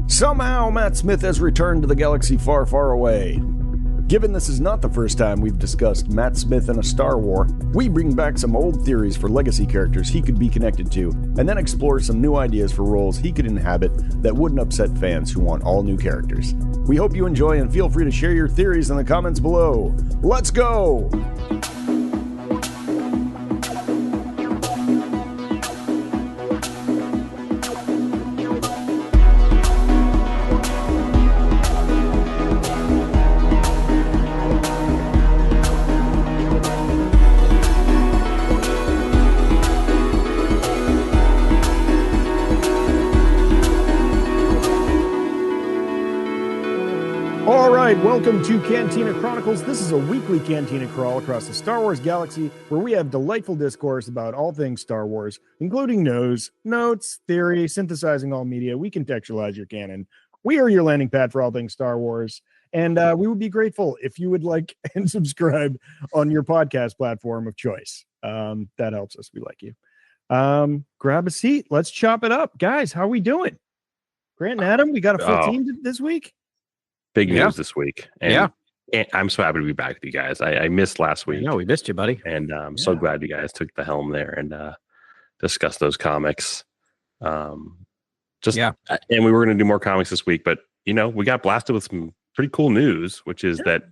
Somehow, Matt Smith has returned to the galaxy far, far away. Given this is not the first time we've discussed Matt Smith in a Star War, we bring back some old theories for legacy characters he could be connected to, and then explore some new ideas for roles he could inhabit that wouldn't upset fans who want all new characters. We hope you enjoy and feel free to share your theories in the comments below. Let's go! Welcome to Cantina Chronicles. This is a weekly Cantina crawl across the Star Wars galaxy where we have delightful discourse about all things Star Wars, including news, notes, theory, synthesizing all media. We contextualize your canon. We are your landing pad for all things Star Wars, and we would be grateful if you would like and subscribe on your podcast platform of choice. That helps us. We like you. Grab a seat. Let's chop it up. Guys, how are we doing? Grant and Adam, we got a full team this week. Big news this week. And I'm so happy to be back with you guys. I missed last week. No, we missed you, buddy. And I'm so glad you guys took the helm there and discussed those comics. And we were going to do more comics this week, but we got blasted with some pretty cool news, which is that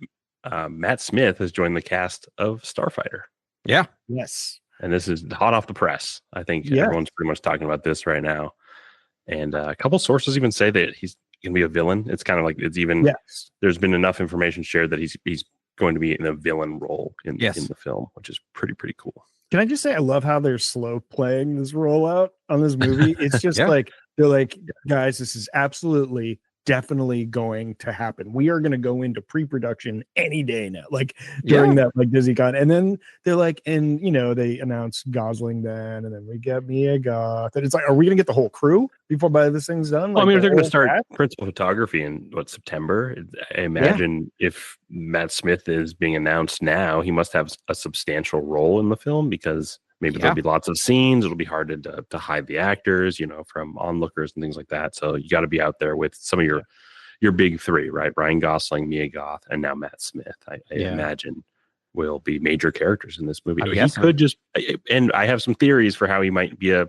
Matt Smith has joined the cast of Starfighter. Yeah. Yes. And this is hot off the press. I think everyone's pretty much talking about this right now. And a couple sources even say that he's going to be a villain. It's kind of like there's been enough information shared that he's going to be in a villain role in the film, which is pretty cool. Can I just say I love how they're slow playing this rollout on this movie. It's just like they're like, guys, this is absolutely definitely going to happen. We are going to go into pre-production any day now, like during that like DisneyCon. And then they're like, and they announce Gosling then, and then we get Mia Goth, and it's like, are we going to get the whole crew by this thing's done? Well, I mean, if they're going to start principal photography in September, I imagine if Matt Smith is being announced now, he must have a substantial role in the film, because maybe there'll be lots of scenes. It'll be hard to hide the actors, from onlookers and things like that. So you got to be out there with some of your big three, right? Ryan Gosling, Mia Goth, and now Matt Smith. I imagine will be major characters in this movie. He could just, and I have some theories for how he might be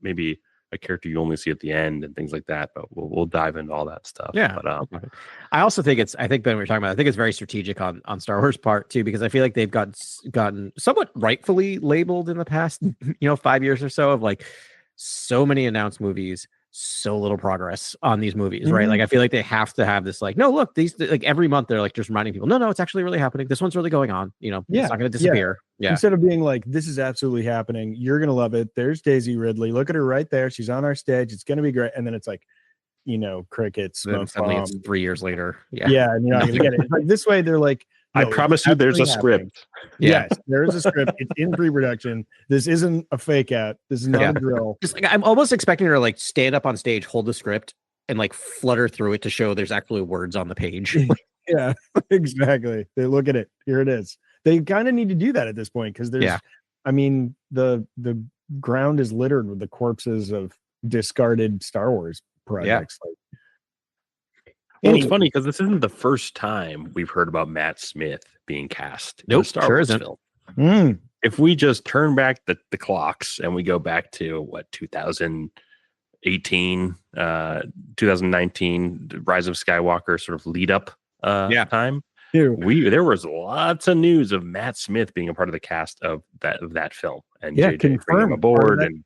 maybe a character you only see at the end and things like that, but we'll dive into all that stuff. Yeah. But I also think Ben, we're talking about, I think it's very strategic on Star Wars part too, because I feel like they've gotten somewhat rightfully labeled in the past, 5 years or so of like so many announced movies, so little progress on these movies, right? Like I feel like they have to have this like, no, look, these like every month they're like just reminding people, no, it's actually really happening. This one's really going on. It's not going to disappear. Yeah. Instead of being like, this is absolutely happening, you're going to love it. There's Daisy Ridley. Look at her right there. She's on our stage. It's going to be great. And then it's like, crickets. Suddenly it's 3 years later. Yeah. And you're not going to get it. Like this way, they're like, I promise you there's a script. Yes, there is a script. It's in pre-production. This isn't a fake out. This is not a drill. Just like, I'm almost expecting her to like stand up on stage, hold the script, and like flutter through it to show there's actually words on the page. Yeah, exactly. They look at it. Here it is. They kind of need to do that at this point because there's, I mean, the ground is littered with the corpses of discarded Star Wars projects. Well, it's funny because this isn't the first time we've heard about Matt Smith being cast in a Star Wars film. If we just turn back the clocks and we go back to 2018, 2019, the Rise of Skywalker sort of lead up time. There was lots of news of Matt Smith being a part of the cast of that film, and JJ bringing him aboard and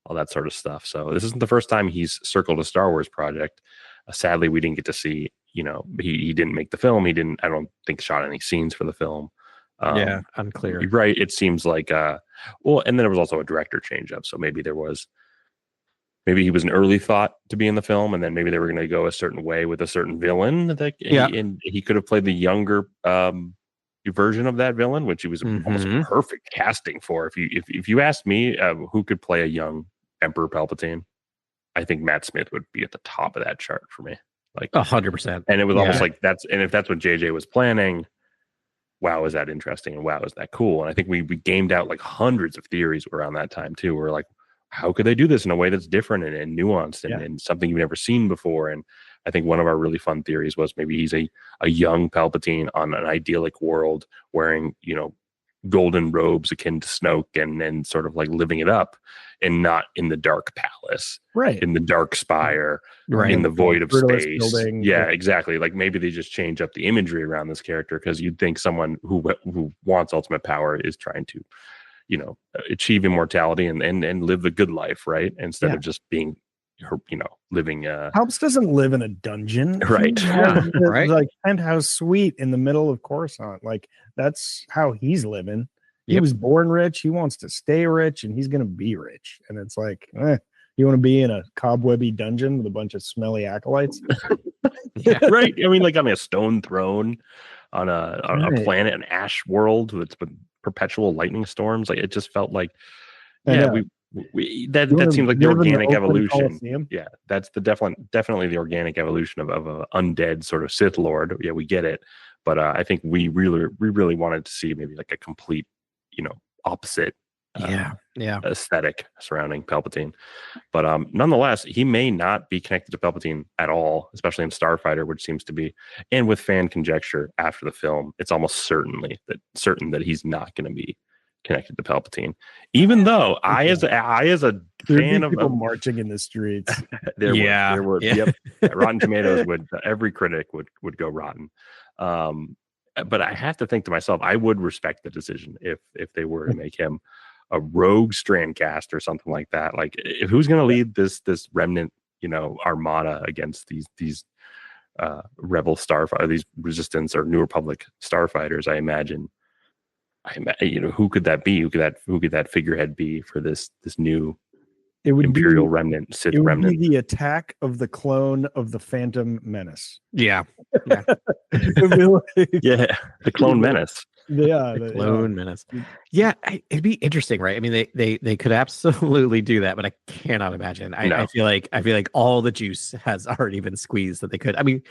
all that sort of stuff. So this isn't the first time he's circled a Star Wars project. Sadly, we didn't get to see, he didn't make the film. I don't think shot any scenes for the film. Unclear. Right. It seems like, and then there was also a director change up. So maybe he was an early thought to be in the film, and then maybe they were going to go a certain way with a certain villain and he could have played the younger version of that villain, which he was almost perfect casting for. If you asked me who could play a young Emperor Palpatine, I think Matt Smith would be at the top of that chart for me. Like 100%. And it was almost like if that's what JJ was planning, wow, is that interesting, and wow, is that cool? And I think we gamed out like hundreds of theories around that time too. We're like, how could they do this in a way that's different and nuanced and something you've never seen before? And I think one of our really fun theories was maybe he's a young Palpatine on an idyllic world wearing, golden robes akin to Snoke and sort of like living it up, and not in the dark palace, right, in the dark spire, right, in the void of space. Building. Yeah, exactly. Like maybe they just change up the imagery around this character, because you'd think someone who wants ultimate power is trying to, achieve immortality and live the good life, right? Instead of just being, living. Palps doesn't live in a dungeon, right? Right, like penthouse suite in the middle of Coruscant. Like that's how he's living. He was born rich. He wants to stay rich, and he's going to be rich. And it's like, you want to be in a cobwebby dungeon with a bunch of smelly acolytes? Right. I mean, like on a stone throne on a planet, an ash world with perpetual lightning storms. Like it just felt like, that seems like the organic evolution. Yeah, that's definitely the organic evolution of an undead sort of Sith Lord. Yeah, we get it, but I think we really wanted to see maybe like a complete, opposite aesthetic surrounding Palpatine. But nonetheless, he may not be connected to Palpatine at all, especially in Starfighter, which seems to be, and with fan conjecture after the film, it's almost certain that he's not going to be connected to Palpatine, even though I as a fan of people marching in the streets. there would Rotten Tomatoes every critic would go rotten. But I have to think to myself, I would respect the decision if they were to make him a rogue Strandcast or something like that. Like, if who's going to lead this remnant, armada against these rebel starfighter, these Resistance or New Republic starfighters? I imagine, who could that be? Who could that figurehead be for this new Imperial remnant, Sith remnant? Be the attack of the clone of the Phantom Menace. Yeah. The clone menace. The clone menace. Yeah, it'd be interesting, right? I mean, they could absolutely do that, but I cannot imagine. I feel like all the juice has already been squeezed that they could. I mean,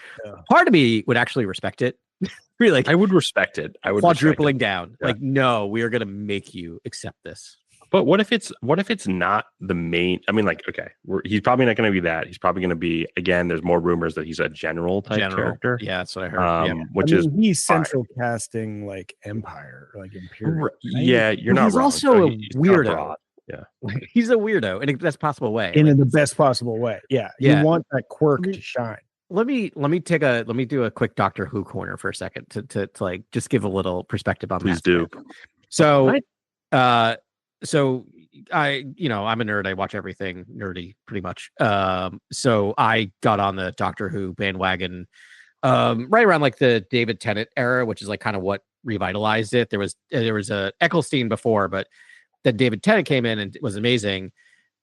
part of me would actually respect it. Really, I would respect it. I would quadrupling down. Yeah. Like, no, we are going to make you accept this. But what if it's not the main? I mean, like, okay, he's probably not going to be that. He's probably going to be, again, there's more rumors that he's a general character. Yeah, that's what I heard. He's central casting like Empire, like Imperial. Right? Yeah, you're not. He's wrong. also a weirdo. Yeah, he's a weirdo in the best possible way. In the best possible way. Yeah, you want that quirk to shine. Let me do a quick Doctor Who corner for a second to like just give a little perspective on that. Please do. So, so I'm a nerd. I watch everything nerdy pretty much. So I got on the Doctor Who bandwagon right around like the David Tennant era, which is like kind of what revitalized it. There was a Eccleston before, but then David Tennant came in and it was amazing.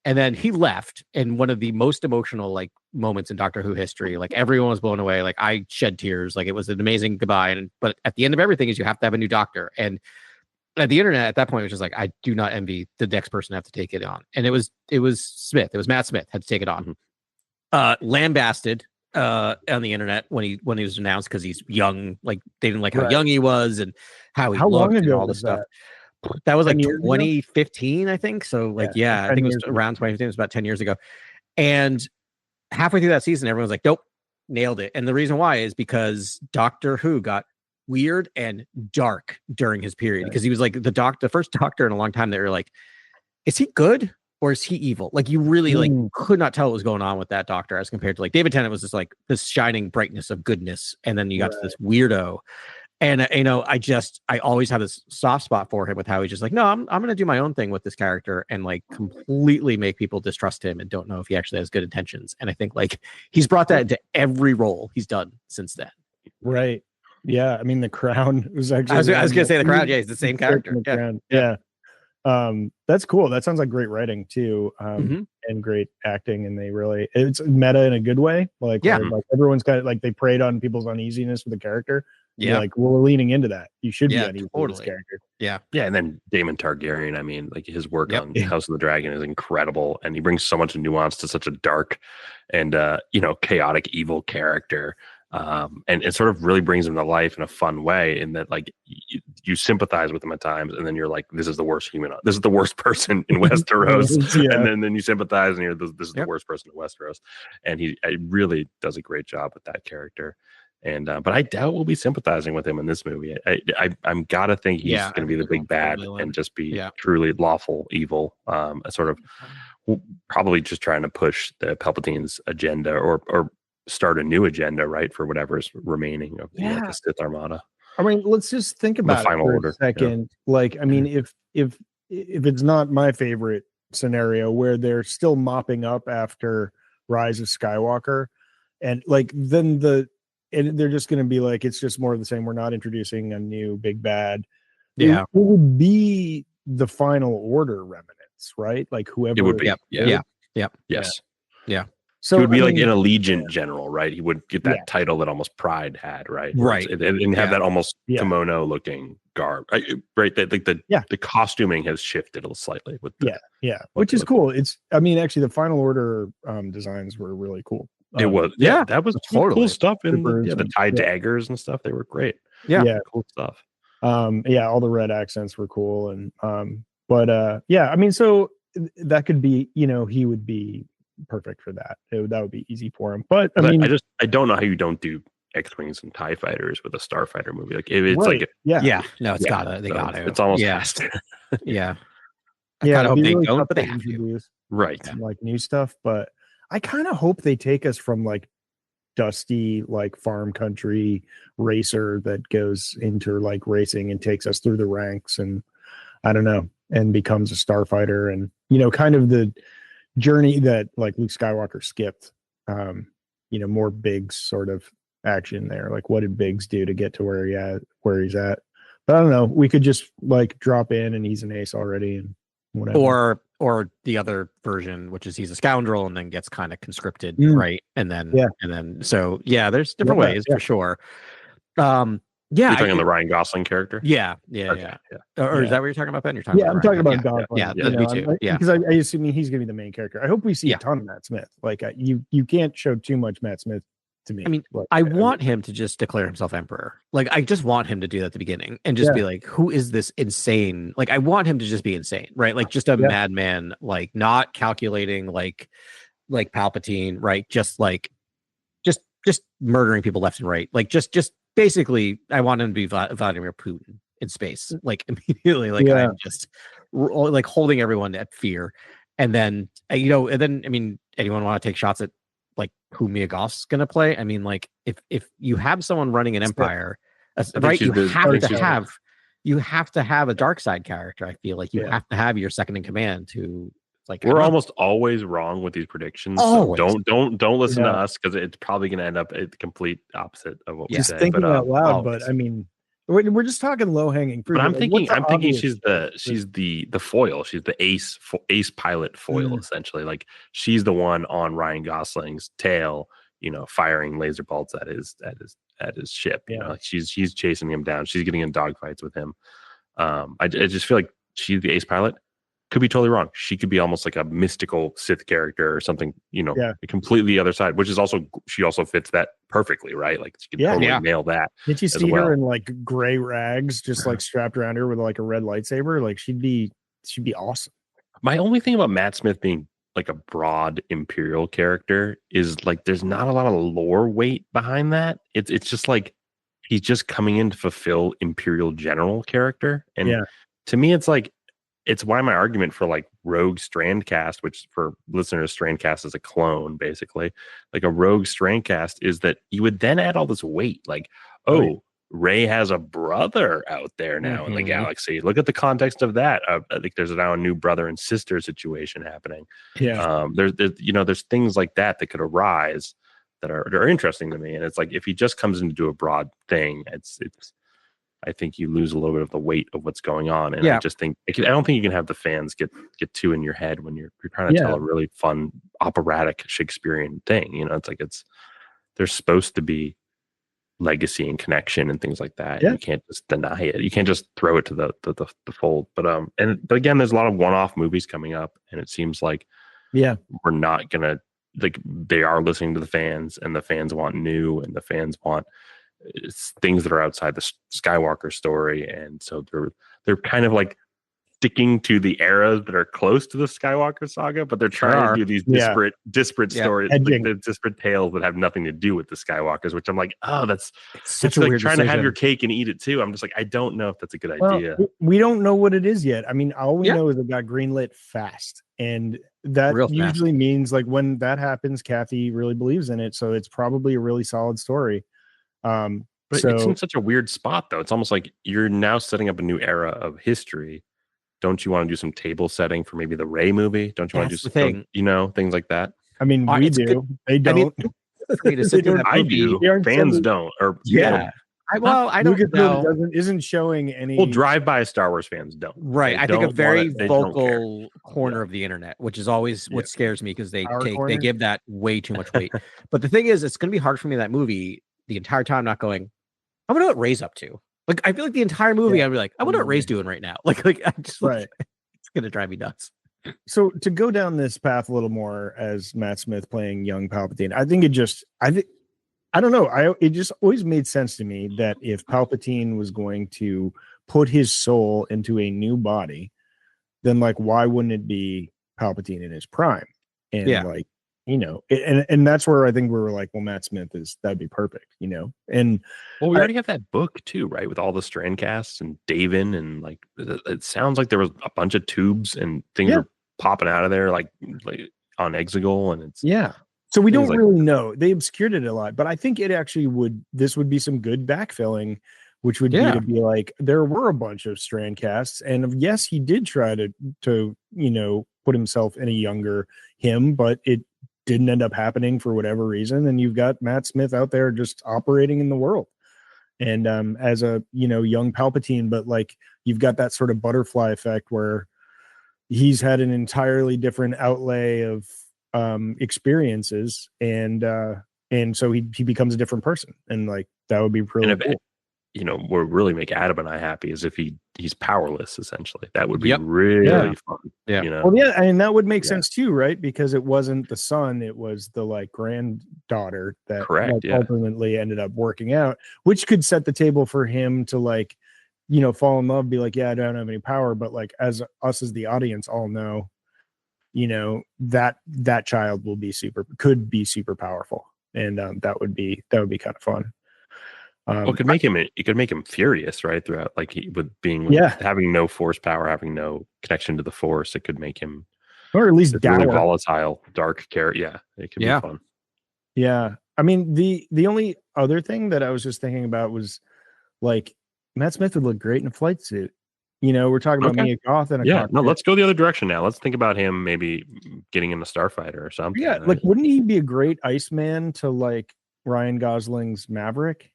And then he left, and one of the most emotional like moments in Doctor Who history, like everyone was blown away. Like I shed tears. Like it was an amazing goodbye. But at the end of everything is you have to have a new doctor. And at the internet at that point was just like, I do not envy the next person to have to take it on. And it was Smith. It was Matt Smith had to take it on. Lambasted on the internet when he was announced because he's young. Like they didn't like how young he was and how looked long ago and all this stuff. That was like 2015, I think. So like, I think it was around 2015. It was about 10 years ago. And halfway through that season, everyone was like, nope, nailed it. And the reason why is because Doctor Who got weird and dark during his period because he was like the first doctor in a long time that you're like, is he good or is he evil? Like you really like could not tell what was going on with that doctor as compared to like David Tennant was just like this shining brightness of goodness. And then you got to this weirdo. And I always have this soft spot for him with how he's just like, no, I'm going to do my own thing with this character and like completely make people distrust him and don't know if he actually has good intentions. And I think like he's brought that into every role he's done since then. Right. Yeah. I mean, The Crown was actually. I was going to say The Crown. Yeah, he's the same character. Yeah. That's cool. That sounds like great writing too, and great acting. And it's meta in a good way. Like everyone's got like they preyed on people's uneasiness with the character. Yeah, like we're leaning into that. You should be uneasy with this character. Yeah. And then Daemon Targaryen. I mean, like his work on House of the Dragon is incredible, and he brings so much nuance to such a dark and chaotic evil character. and it sort of really brings him to life in a fun way, in that like you sympathize with him at times, and then you're like, this is the worst this is the worst person in Westeros, and then you sympathize, and you're this is the worst person in Westeros, and he really does a great job with that character. And but I doubt we'll be sympathizing with him in this movie. I'm gotta think he's going to be the big bad and just be truly lawful evil, sort of probably just trying to push the Palpatine's agenda, or start a new agenda, right, for whatever's remaining of the Sith Armada. I mean, let's just think about it for a second. Like, I mean, if it's not my favorite scenario where they're still mopping up after Rise of Skywalker, and like then they're just going to be like, it's just more of the same. We're not introducing a new big bad. Yeah, it would be the Final Order remnants, right? Like whoever it would be. Yes. So he would be like an Allegiant general, right? He would get that title that almost Pride had, right? And have that almost kimono looking garb, right? That like the costuming has shifted a little slightly with which is cool. It's, I mean, actually the Final Order designs were really cool. It was that was totally cool stuff, and the tie daggers and stuff, they were great. Cool stuff. All the red accents were cool, and I mean, so that could be, he would be perfect for that. That would be easy for him. But I mean, I don't know how you don't do X-Wings and TIE fighters with a Starfighter movie. Like it's like no, it's gotta it's almost past. I kind of hope they really don't, but they have to. Right. Like new stuff, but I kind of hope they take us from like dusty like farm country racer that goes into like racing and takes us through the ranks, and I don't know, and becomes a starfighter, and kind of the journey that like Luke Skywalker skipped. More Biggs sort of action there. Like, what did Biggs do to get to where he's at? But I don't know. We could just like drop in and he's an ace already, and whatever. Or the other version, which is he's a scoundrel and then gets kind of conscripted, right? And then there's different ways for sure. You're talking on the Ryan Gosling character? Yeah. Or is that what you're talking about, Ben? You're talking about I'm talking about Gosling. Yeah, me too. Because I assume he's going to be the main character. I hope we see a ton of Matt Smith. Like you can't show too much Matt Smith to me. I mean, I want him to just declare himself emperor. Like, I just want him to do that at the beginning and just be like, who is this insane? Like, I want him to just be insane, right? Like, just a madman, like not calculating, like Palpatine, right? Just murdering people left and right. Like, just basically, I want him to be Vladimir Putin in space, like immediately. Like, I'm just like holding everyone at fear, and then I mean, anyone want to take shots at like who Mia Goth's gonna play? I mean, like if you have someone running an empire, right? You have to have a dark side character. I feel like you have to have your second in command to like. We're almost always wrong with these predictions. So don't listen to us, because it's probably going to end up at the complete opposite of what we say. Thinking out loud, but I mean, we're just talking low hanging fruit. But I'm thinking she's the foil. She's the ace pilot foil, essentially. Like, she's the one on Ryan Gosling's tail, firing laser bolts at his ship. Like she's chasing him down. She's getting in dogfights with him. I just feel like she's the ace pilot. Could be totally wrong. She could be almost like a mystical Sith character or something, completely the other side, which is she also fits that perfectly, right? Like, she could totally nail that. Did you see her in like gray rags, just like strapped around her with like a red lightsaber? Like, she'd be awesome. My only thing about Matt Smith being like a broad Imperial character is like, there's not a lot of lore weight behind that. It's just like, he's just coming in to fulfill Imperial general character. And to me, it's like, it's why my argument for like rogue Strandcast, which for listeners, Strandcast is a clone, basically. Like a rogue Strandcast is that you would then add all this weight. Like, Rey has a brother out there now in the galaxy. Look at the context of that. I think there's now a new brother and sister situation happening. There's things like that could arise that are interesting to me. And it's like, if he just comes in to do a broad thing, it's I think you lose a little bit of the weight of what's going on. And I just think, I don't think you can have the fans get too in your head when you're trying to tell a really fun operatic Shakespearean thing. It's like, there's supposed to be legacy and connection and things like that. You can't just deny it. You can't just throw it to the fold. But again, there's a lot of one-off movies coming up, and it seems like we're not gonna like they are listening to the fans, and the fans want new, and the fans want things that are outside the Skywalker story, and so they're kind of like sticking to the eras that are close to the Skywalker saga, but they're trying to do these disparate stories, like the disparate tales that have nothing to do with the Skywalkers, which I'm like, oh, it's such a like weird trying decision. To have your cake and eat it too. I'm just like, I don't know if that's a good idea. We don't know what it is yet. I mean, all we know is it got greenlit fast, and that usually means like when that happens, Kathy really believes in it, so it's probably a really solid story. But it's in such a weird spot, though. It's almost like you're now setting up a new era of history. Don't you want to do some table setting for maybe the Rey movie? Don't you want to do something, things like that? I mean, we do. Good. They don't. I mean, I do. Fans don't. Or I don't know. Isn't showing any. Well, drive-by Star Wars fans don't. Right. I think a very vocal corner of the internet, which is always what scares me because they give that way too much weight. But the thing is, it's going to be hard for me that movie the entire time not going, I wonder what Rey's up to. Like, I feel like the entire movie, I'd be like, I wonder what Rey's doing right now. Like I just, it's going to drive me nuts. So to go down this path a little more as Matt Smith playing young Palpatine, I don't know. It just always made sense to me that if Palpatine was going to put his soul into a new body, then like, why wouldn't it be Palpatine in his prime? And like, and that's where I think we were like, well, Matt Smith that'd be perfect, and well, we already have that book too, right? With all the strand casts and Davin, and like, it sounds like there was a bunch of tubes and things are popping out of there, like on Exegol, and it's so we don't really know. They obscured it a lot, but I think it actually this would be some good backfilling, which would be to be like, there were a bunch of strand casts, and yes, he did try to put himself in a younger him, but it didn't end up happening for whatever reason. And you've got Matt Smith out there just operating in the world. And as a, young Palpatine, but like you've got that sort of butterfly effect where he's had an entirely different outlay of experiences. And so he becomes a different person. And like, that would be really cool. What really make Adam and I happy is if he's powerless, essentially. That would be really fun. Yeah. Well, yeah, and that would make sense too, right? Because it wasn't the son, it was the like granddaughter that ultimately ended up working out, which could set the table for him to like, fall in love, be like, yeah, I don't have any power, but like as us as the audience all know, that child could be super powerful, and that would be kind of fun. It could make him furious, right? Throughout, like having no force power, having no connection to the force, it could make him, or at least really volatile, dark character. Yeah, it could be fun. Yeah, I mean the only other thing that I was just thinking about was like Matt Smith would look great in a flight suit. We're talking about Mia Goth and let's go the other direction now. Let's think about him maybe getting in the Starfighter or something. Yeah, like wouldn't he be a great Iceman to like Ryan Gosling's Maverick?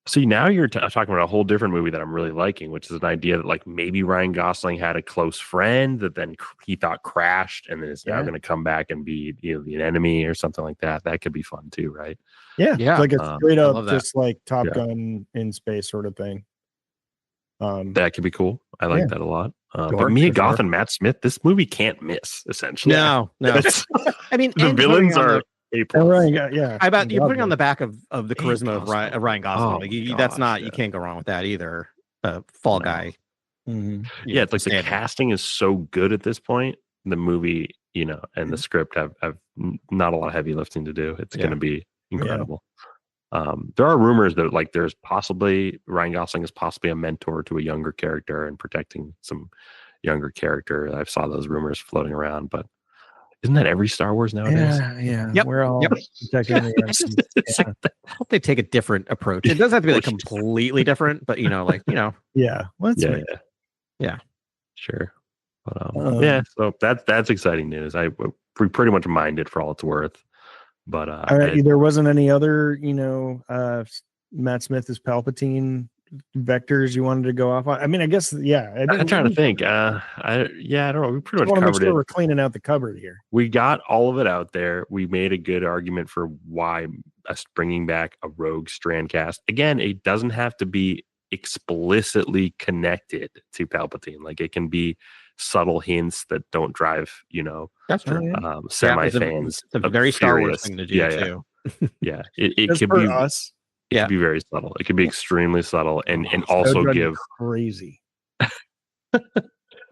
See, now you're talking about a whole different movie that I'm really liking, which is an idea that like maybe Ryan Gosling had a close friend that then he thought crashed and then is now going to come back and be an enemy or something like that. That could be fun too, right? Yeah. Like a straight up just like Top Gun in space sort of thing. That could be cool. I like that a lot. But Mia Goth and Matt Smith, this movie can't miss, essentially. No. I mean, the villains are A+. How about you putting on the back of the charisma of Ryan Gosling? You can't go wrong with that either. Fall Guy. Mm-hmm. Yeah, it's like the casting is so good at this point. The movie, and the script have not a lot of heavy lifting to do. It's going to be incredible. There are rumors that like there's possibly Ryan Gosling is possibly a mentor to a younger character and protecting some younger character. I saw those rumors floating around, but isn't that every Star Wars nowadays? Yeah. Yep. We're all protecting I hope they take a different approach. It doesn't have to be like completely different, but Yeah. Well, yeah. Sure. But, so that's exciting news. We pretty much mined it for all it's worth. But there wasn't any other, Matt Smith as Palpatine vectors you wanted to go off on. I mean, I guess, I'm trying to think. I don't know. We pretty much covered it. We're cleaning out the cupboard here. We got all of it out there. We made a good argument for why us bringing back a rogue strand cast. Again, it doesn't have to be explicitly connected to Palpatine. Like it can be subtle hints that don't drive, that's true. semi fans. It's a very Star Wars thing to do too. Yeah, it could for be us. It could be very subtle. It could be extremely subtle, and also give crazy.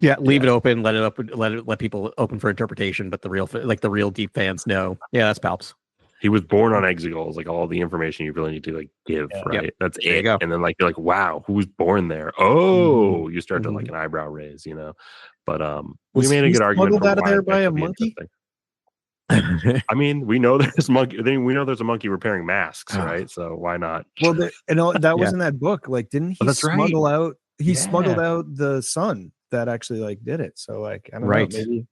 Leave it open, let people open for interpretation, but the real deep fans know. Yeah, that's Palps. He was born on exegol, like all the information you really need to give, right? Yep. That's there it. And then you're like, wow, who was born there? Oh, you start to like an eyebrow raise, But we made a good argument for out of there by a monkey. I mean, we know there's a monkey repairing masks, right? So why not? Well, that was in that book. Like, didn't he smuggle out? He smuggled out the son that actually did it. So I don't know.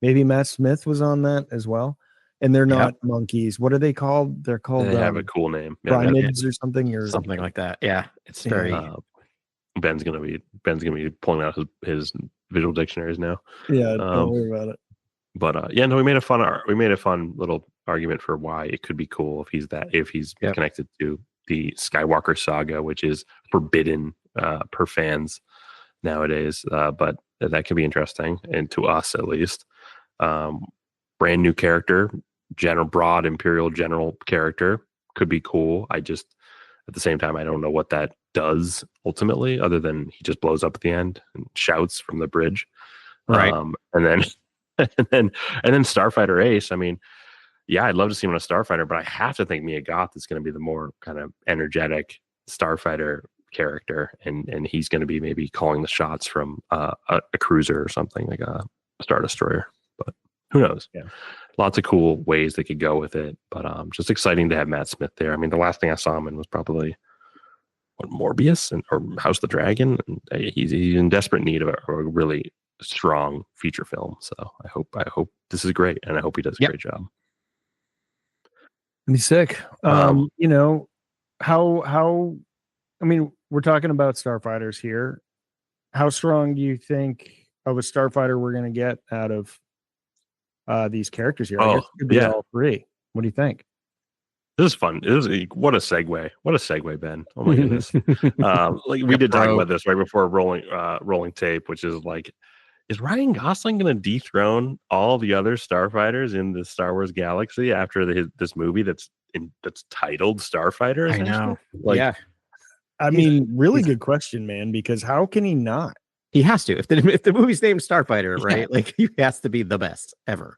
Maybe Matt Smith was on that as well. And they're not monkeys. What are they called? They're called. They have a cool name, Brimids or something, or something like that. Yeah, it's very. Ben's gonna be pulling out his visual dictionaries now. Yeah, don't worry about it. But no, we made a fun little argument for why it could be cool if he's connected to the Skywalker saga, which is forbidden per fans nowadays. But that could be interesting, and to us at least. Brand new character. Broad Imperial general character could be cool. I just at the same time I don't know what that does ultimately, other than he just blows up at the end and shouts from the bridge, right? And then Starfighter Ace. I mean, yeah, I'd love to see him on a Starfighter, but I have to think Mia Goth is going to be the more kind of energetic Starfighter character, and he's going to be maybe calling the shots from a cruiser or something like a Star Destroyer, but who knows? Yeah. Lots of cool ways they could go with it, but just exciting to have Matt Smith there. I mean, the last thing I saw him in was probably Morbius or House of the Dragon. And he's in desperate need of a really strong feature film. So I hope this is great, and I hope he does a great job. Be sick. How? I mean, we're talking about starfighters here. How strong do you think of a starfighter we're going to get out of these characters here? I guess it could be all three. What do you think? This is fun. What a segue. What a segue, Ben. Oh my goodness. We did talk about this right before rolling tape, which is is Ryan Gosling going to dethrone all the other starfighters in the Star Wars galaxy after this movie that's titled Starfighter? I know. I mean, really good question, man, because how can he not? He has to. If the movie's named Starfighter, right? He has to be the best ever.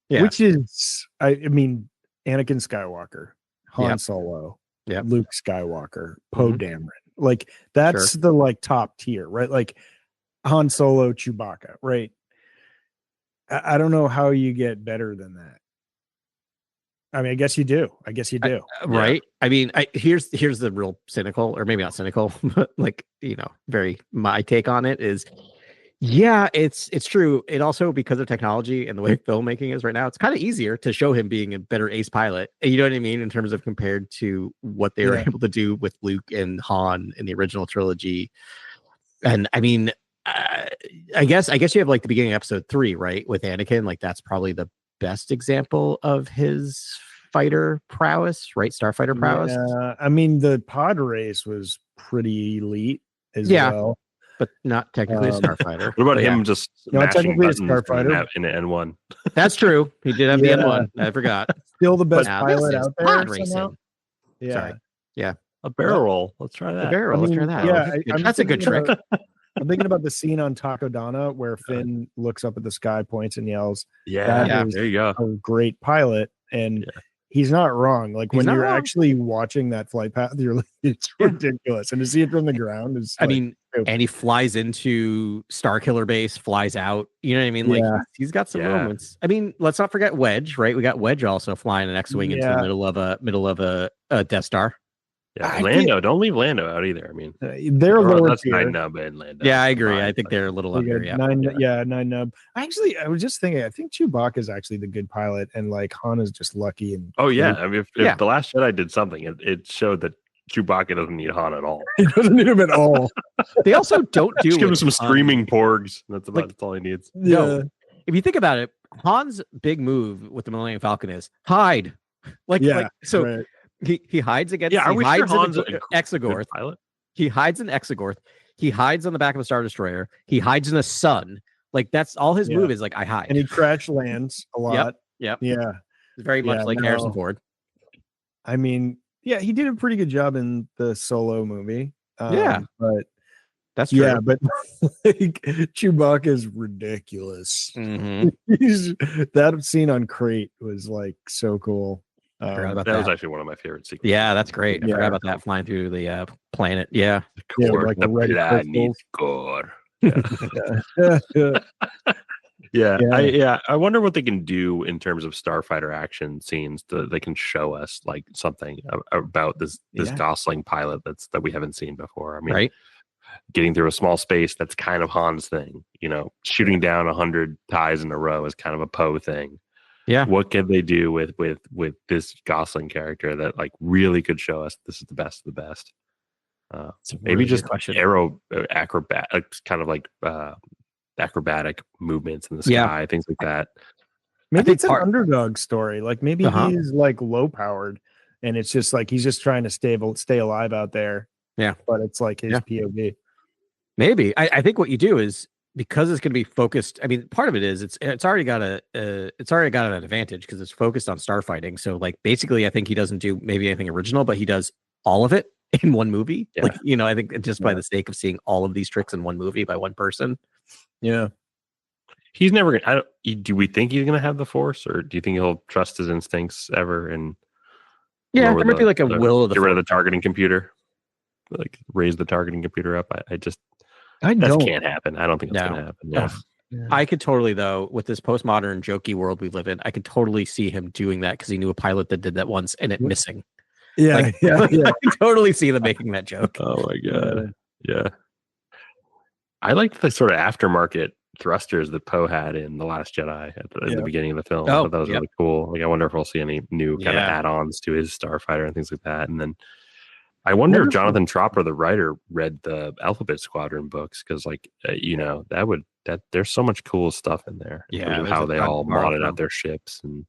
Yeah. Which is, I mean, Anakin Skywalker, Han Solo, Luke Skywalker, Poe Dameron. That's the top tier, right? Han Solo, Chewbacca, right? I don't know how you get better than that. I mean, I guess you do. Right. I mean, here's the real cynical, or maybe not cynical, but very my take on it is, it's true. It also, because of technology and the way filmmaking is right now, it's kind of easier to show him being a better ace pilot. You know what I mean? In terms of compared to what they were able to do with Luke and Han in the original trilogy. And I mean, I guess you have the beginning of episode 3, right? With Anakin, that's probably the best example of his fighter prowess, right? Starfighter prowess. Yeah, I mean, the pod race was pretty elite as well, but not technically a starfighter. What about him just smashing buttons a starfighter in an N1? That's true. He did have the N1. I forgot. Still the best pilot out there. Pod racing. Yeah. Sorry. Yeah. A barrel roll. Let's try that. Let's try that. Yeah, that's a good trick. I'm thinking about the scene on Takodana where Finn looks up at the sky, points, and yells. Yeah, there you go. A great pilot, and he's not wrong. When you're actually watching that flight path, it's ridiculous, and to see it from the ground is. I mean, and he flies into Starkiller Base, flies out. You know what I mean? He's got some moments. I mean, let's not forget Wedge, right? We got Wedge also flying an X-wing into the middle of a Death Star. Yeah, Lando, don't leave Lando out either. I mean, they're lower that's tier. 9 nub and Lando. Yeah, I agree. I think they're a little under. Nine nub. Actually, I was just thinking. I think Chewbacca is actually the good pilot, and Han is just lucky. And I mean, if the Last Jedi did something, it showed that Chewbacca doesn't need Han at all. He doesn't need him at all. They also don't do. Just give him some screaming porgs. That's all he needs. Yeah. No, if you think about it, Han's big move with the Millennium Falcon is hide. Right. He hides against. Yeah, are we sure Han's an Exegorth pilot? He hides in Exegorth. He hides on the back of a Star Destroyer. He hides in the sun. Like that's all his move is. Like I hide, and he crash lands a lot. Yep. Yeah, very much like Harrison Ford. I mean, yeah, he did a pretty good job in the Solo movie. But that's true. Yeah, but like, Chewbacca is ridiculous. That scene on Crate was like so cool. That was actually one of my favorite sequences. Yeah, that's great. I forgot about that, flying through the planet. Yeah, like the red crystals. I wonder what they can do in terms of starfighter action scenes that they can show us like something about this Gosling pilot that we haven't seen before. I mean, getting through a small space, that's kind of Han's thing. Shooting down 100 ties in a row is kind of a Poe thing. Yeah. What can they do with this Gosling character that like really could show us this is the best of the best? Maybe just kind of like acrobatic movements in the sky, things like that. Maybe it's an underdog story. Like maybe he's like low powered, and it's just like he's just trying to stay alive out there. Yeah, but it's like his POV. Maybe I think what you do is, because it's going to be focused. I mean, part of it is it's already got an advantage because it's focused on starfighting. So like basically, I think he doesn't do maybe anything original, but he does all of it in one movie. Yeah. Like I think just by the sake of seeing all of these tricks in one movie by one person. Yeah, he's never gonna. Do we think he's gonna have the Force, or do you think he'll trust his instincts ever? And there might be like a will of the get rid of the targeting computer, like raise the targeting computer up. That can't happen. I don't think it's gonna happen. Yeah. I could totally, though, with this postmodern jokey world we live in, I could totally see him doing that because he knew a pilot that did that once and it missing. Yeah, I can totally see them making that joke. Oh my god, yeah. I liked the sort of aftermarket thrusters that Poe had in The Last Jedi in the beginning of the film. I thought that was really cool. Like, I wonder if we'll see any new kind of add-ons to his starfighter and things like that. And then I wonder if Jonathan Tropper, the writer, read the Alphabet Squadron books, because there's so much cool stuff in there. In terms of how they all modded out their ships and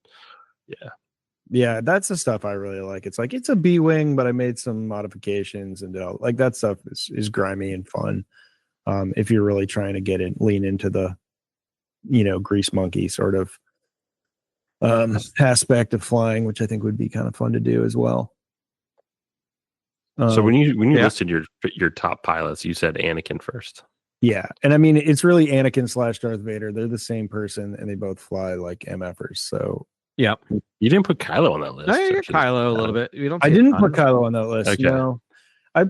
Yeah, that's the stuff I really like. It's like it's a B-wing, but I made some modifications and like that stuff is grimy and fun. If you're really trying to lean into the, grease monkey sort of aspect of flying, which I think would be kind of fun to do as well. So when you listed your top pilots, you said Anakin first. Yeah, and I mean it's really Anakin / Darth Vader. They're the same person, and they both fly like MFers. So yeah, you didn't put Kylo on that list. No, you're Kylo a little bit. I didn't put Kylo on that list. Okay. No, I'm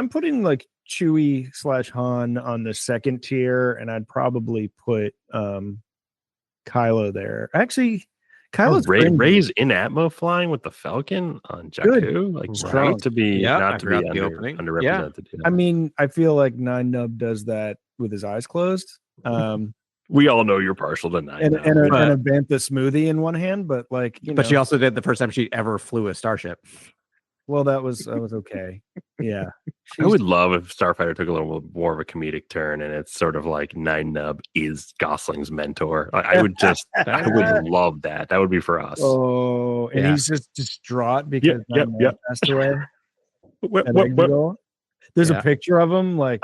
putting like Chewie / Han on the second tier, and I'd probably put Kylo there. Actually, Kylo's Rey's in Atmo flying with the Falcon on Jakku. Like strong to be not to be underrepresented. Yeah. I mean, I feel like Nine Nub does that with his eyes closed. We all know you're partial to Nine Nub. And a Bantha smoothie in one hand, but like but she also did the first time she ever flew a starship. Well, that was okay. Yeah. I would love if Starfighter took a little more of a comedic turn, and it's sort of like Nine Nub is Gosling's mentor. I would love that. That would be for us. Oh, and he's just distraught because Nine Nub passed away. What? There's a picture of him, like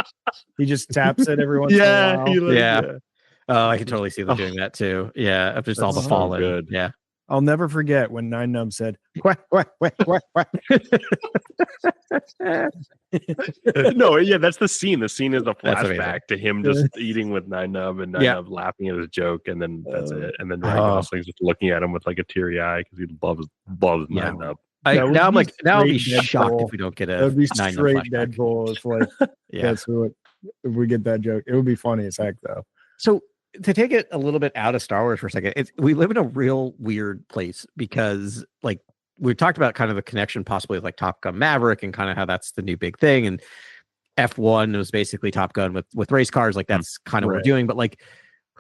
he just taps it every once in a while. Oh, I can totally see them doing that too. Yeah, of just all the fallen. Good. Yeah. I'll never forget when Nine Nub said, "Quack, quack, quack, quack, quack." No, that's the scene. The scene is a flashback to him just eating with Nine Nub and Nine Nub laughing at his joke, and then that's it. And then Ryan Gosling's just looking at him with like a teary eye because he loves Nine Nub. Now I'll be shocked if we don't get a. That would be straight Deadpool. It's like that's what if we get that joke. It would be funny as heck though. So to take it a little bit out of Star Wars for a second, we live in a real weird place because like we talked about kind of the connection possibly with like Top Gun Maverick and kind of how that's the new big thing. And F1 was basically Top Gun with race cars. Like that's kind of what we're doing. But like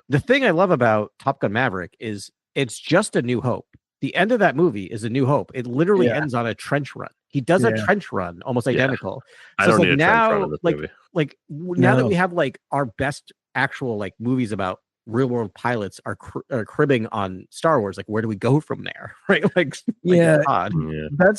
the thing I love about Top Gun Maverick is it's just a New Hope. The end of that movie is a New Hope. It literally ends on a trench run. He does a trench run almost identical. So I don't need a trench run in this movie. Now that we have like our best actual like movies about real world pilots are cribbing on Star Wars, like where do we go from there? Right? That's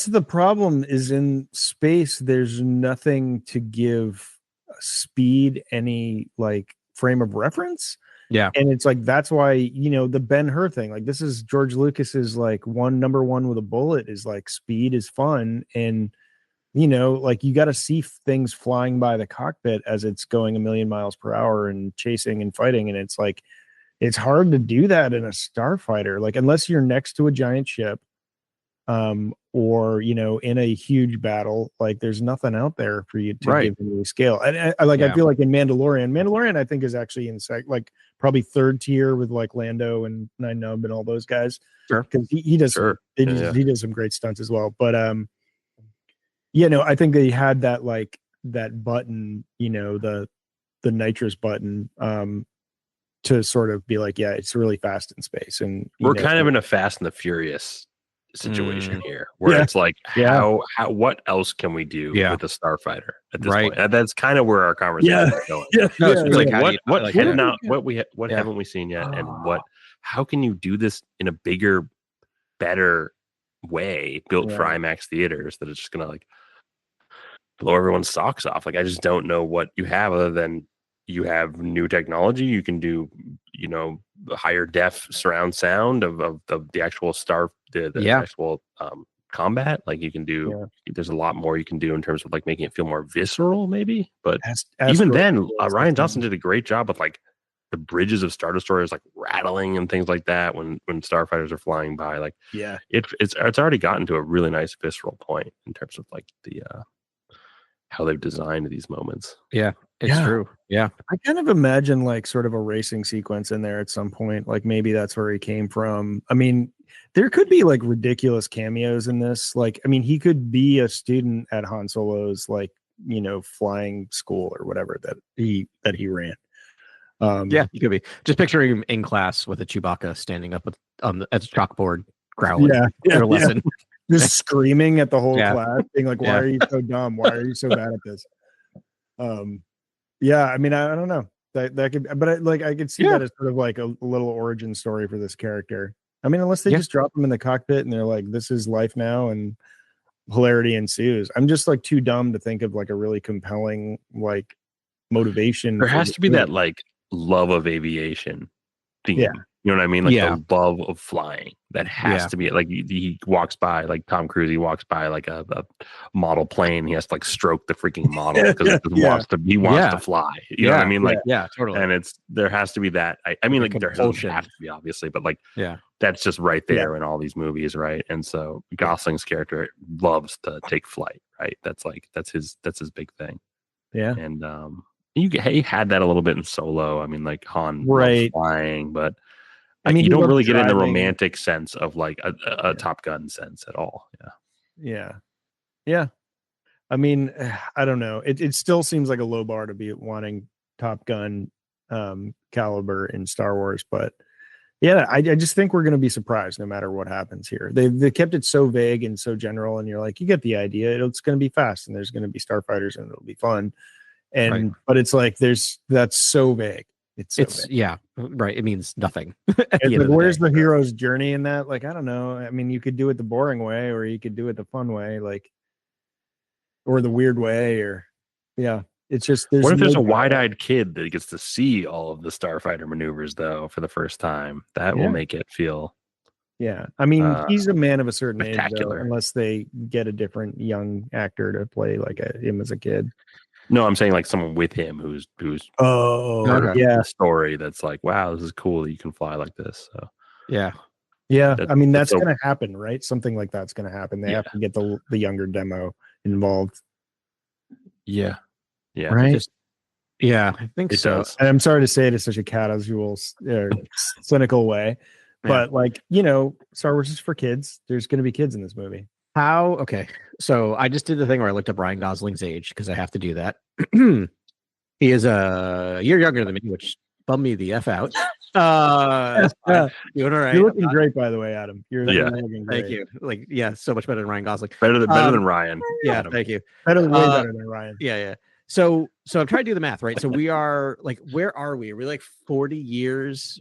the problem is in space there's nothing to give speed any like frame of reference. Yeah. And it's like, that's why, you know, the Ben-Hur thing, like this is George Lucas's like number one with a bullet is like speed is fun. And, you know, like you got to see things flying by the cockpit as it's going a million miles per hour and chasing and fighting. And it's like, it's hard to do that in a starfighter, like unless you're next to a giant ship, or you know, in a huge battle, like there's nothing out there for you to give any scale. And I feel like in Mandalorian, I think is actually in like probably third tier with like Lando and Nine Nub and all those guys. Sure, because he does he does some great stunts as well. But you know, I think they had that like that button, you know, the nitrous button, to sort of be like, yeah, it's really fast in space. And we're kind of in a Fast and the Furious situation here, where it's like, how what else can we do with a starfighter at this point? And that's kind of where our conversation is going. It's like, what haven't we seen yet, and how can you do this in a bigger, better way, built for IMAX theaters, that it's just gonna like blow everyone's socks off? Like, I just don't know what you have other than you have new technology. You can do, you know, higher def surround sound of the actual actual combat. Like you can do, there's a lot more you can do in terms of like making it feel more visceral, maybe. But even then, Rian Johnson did a great job with like the bridges of Star Destroyers like rattling and things like that when starfighters are flying by. Like, it's already gotten to a really nice visceral point in terms of like the how they've designed these moments. It's true. I kind of imagine like sort of a racing sequence in there at some point. Like maybe that's where he came from. I mean, there could be like ridiculous cameos in this. Like, I mean, he could be a student at Han Solo's, like, you know, flying school or whatever that he ran. He could be. Just picturing him in class with a Chewbacca standing up at the chalkboard growling their lesson. Just screaming at the whole class, being like, why are you so dumb? Why are you so bad at this? I mean, I don't know. That could, but I could see that as sort of like a little origin story for this character. I mean, unless they just drop him in the cockpit and they're like, this is life now, and hilarity ensues. I'm just like too dumb to think of like a really compelling like motivation. There has to be that like love of aviation theme. You know what I mean? Like the love of flying. That has to be it. Like he walks by, like Tom Cruise, he walks by like a model plane. He has to like stroke the freaking model because he wants to fly. You know what I mean? Like, totally. And there has to be that. I mean, like there doesn't have to be, obviously, but like, that's just right there in all these movies, right? And so Gosling's character loves to take flight, right? That's his big thing. Yeah. And he had that a little bit in Solo. I mean, like Han loves flying, but I mean, you don't really get in the romantic sense of like a Top Gun sense at all. Yeah. I mean, I don't know. It still seems like a low bar to be wanting Top Gun caliber in Star Wars, but I just think we're going to be surprised no matter what happens here. They kept it so vague and so general, and you're like, you get the idea. It's going to be fast, and there's going to be starfighters, and it'll be fun. And but it's like that's so vague. It's right. It means nothing. Where's the hero's journey in that? Like, I don't know. I mean, you could do it the boring way, or you could do it the fun way, like, or the weird way, or it's just. What if there's a wide-eyed kid that gets to see all of the starfighter maneuvers though for the first time? That will make it feel. Yeah, I mean, he's a man of a certain age, though, unless they get a different young actor to play like him as a kid. No, I'm saying like someone with him who's the story that's like, wow, this is cool that you can fly like this. So I mean, that's going to happen, right? Something like that's going to happen. They have to get the younger demo involved. Right. I think it so. does. And I'm sorry to say it in such a casual, cynical way, but like, you know, Star Wars is for kids. There's going to be kids in this movie. Okay. So I just did the thing where I looked up Ryan Gosling's age because I have to do that. He is a year younger than me, which bummed me the F out. Doing all right. You're looking great, by the way, Adam. You're looking great. Thank you. Like, so much better than Ryan Gosling. Better than Ryan. Yeah, thank you. Way better than Ryan. Yeah. So I'm trying to do the math, right? So we are like, where are we? Are we like 40 years,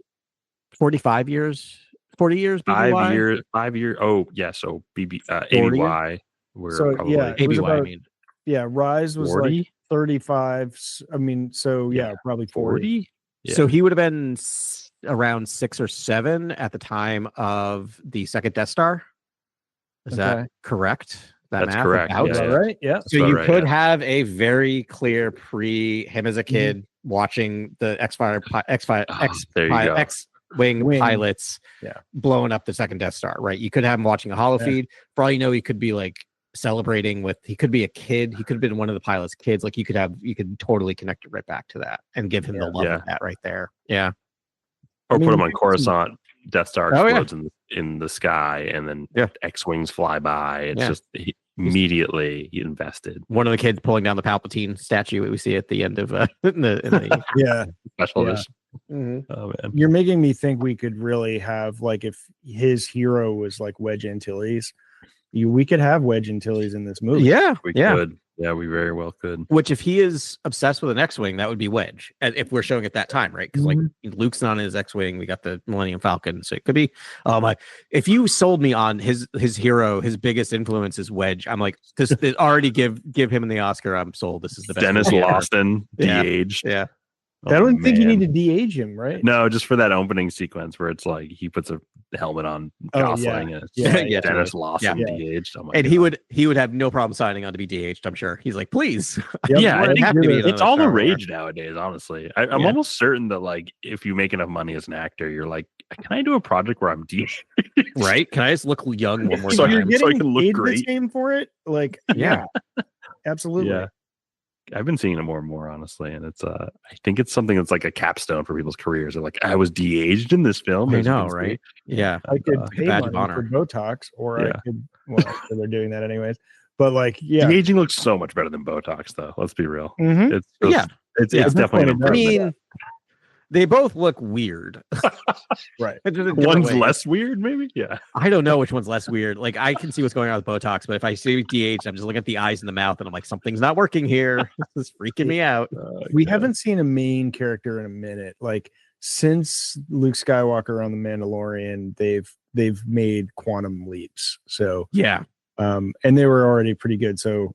45 years? 40 years, BBY? 5 years. Oh, yeah. So ABY. We're probably ABY. I mean, Rise was 40? Like 35. I mean, so probably 40. So he would have been around 6 or 7 at the time of the second Death Star. Is that correct? That's correct. Right? Yeah. So you could have a very clear him as a kid watching the X-Wing pilots blowing up the second Death Star, right? You could have him watching a holofeed. For all you know, he could be like celebrating with, he could be a kid. He could have been one of the pilot's kids. Like you could totally connect it right back to that and give him the love of that right there. Yeah. Or put him on Coruscant. Death Star explodes in the sky, and then X-Wings fly by. It's just immediately invested. One of the kids pulling down the Palpatine statue that we see at the end of in the special edition. Mm-hmm. Oh man, you're making me think we could really have, like, if his hero was like Wedge Antilles, we could have Wedge Antilles in this movie. Yeah, we could. Yeah, we very well could. Which, if he is obsessed with an X-Wing, that would be Wedge. If we're showing at that time, right? Because like Luke's not in his X-Wing, we got the Millennium Falcon, so it could be. If you sold me on his hero, his biggest influence is Wedge, I'm like, this already give him the Oscar. I'm sold. This is the best. Dennis Lawson, de-aged. Yeah. I don't think you need to de-age him, right? No, just for that opening sequence where it's like he puts a helmet on Gosling and Dennis Lawson de-aged. Oh and God. he would have no problem signing on to be de-aged, I'm sure. He's like, please. I think it's all the rage nowadays, honestly. I'm almost certain that, like, if you make enough money as an actor, you're like, can I do a project where I'm de-aged? Right? Can I just look young one more time? You're getting so I can look great. Same for it? Like, absolutely. Yeah. I've been seeing it more and more, honestly, and it's I think it's something that's like a capstone for people's careers. They're like, I was de-aged in this film. I know, right? Yeah, I could pay money for Botox, or I could. Well, they're doing that anyways. But like, de-aging looks so much better than Botox, though. Let's be real. Mm-hmm. It's definitely an improvement. I mean, they both look weird. Right. One's less weird, maybe? Yeah. I don't know which one's less weird. Like, I can see what's going on with Botox, but if I see DH, I'm just looking at the eyes and the mouth, and I'm like, something's not working here. This is freaking me out. We haven't seen a main character in a minute. Like, since Luke Skywalker on The Mandalorian, they've made quantum leaps. So and they were already pretty good. So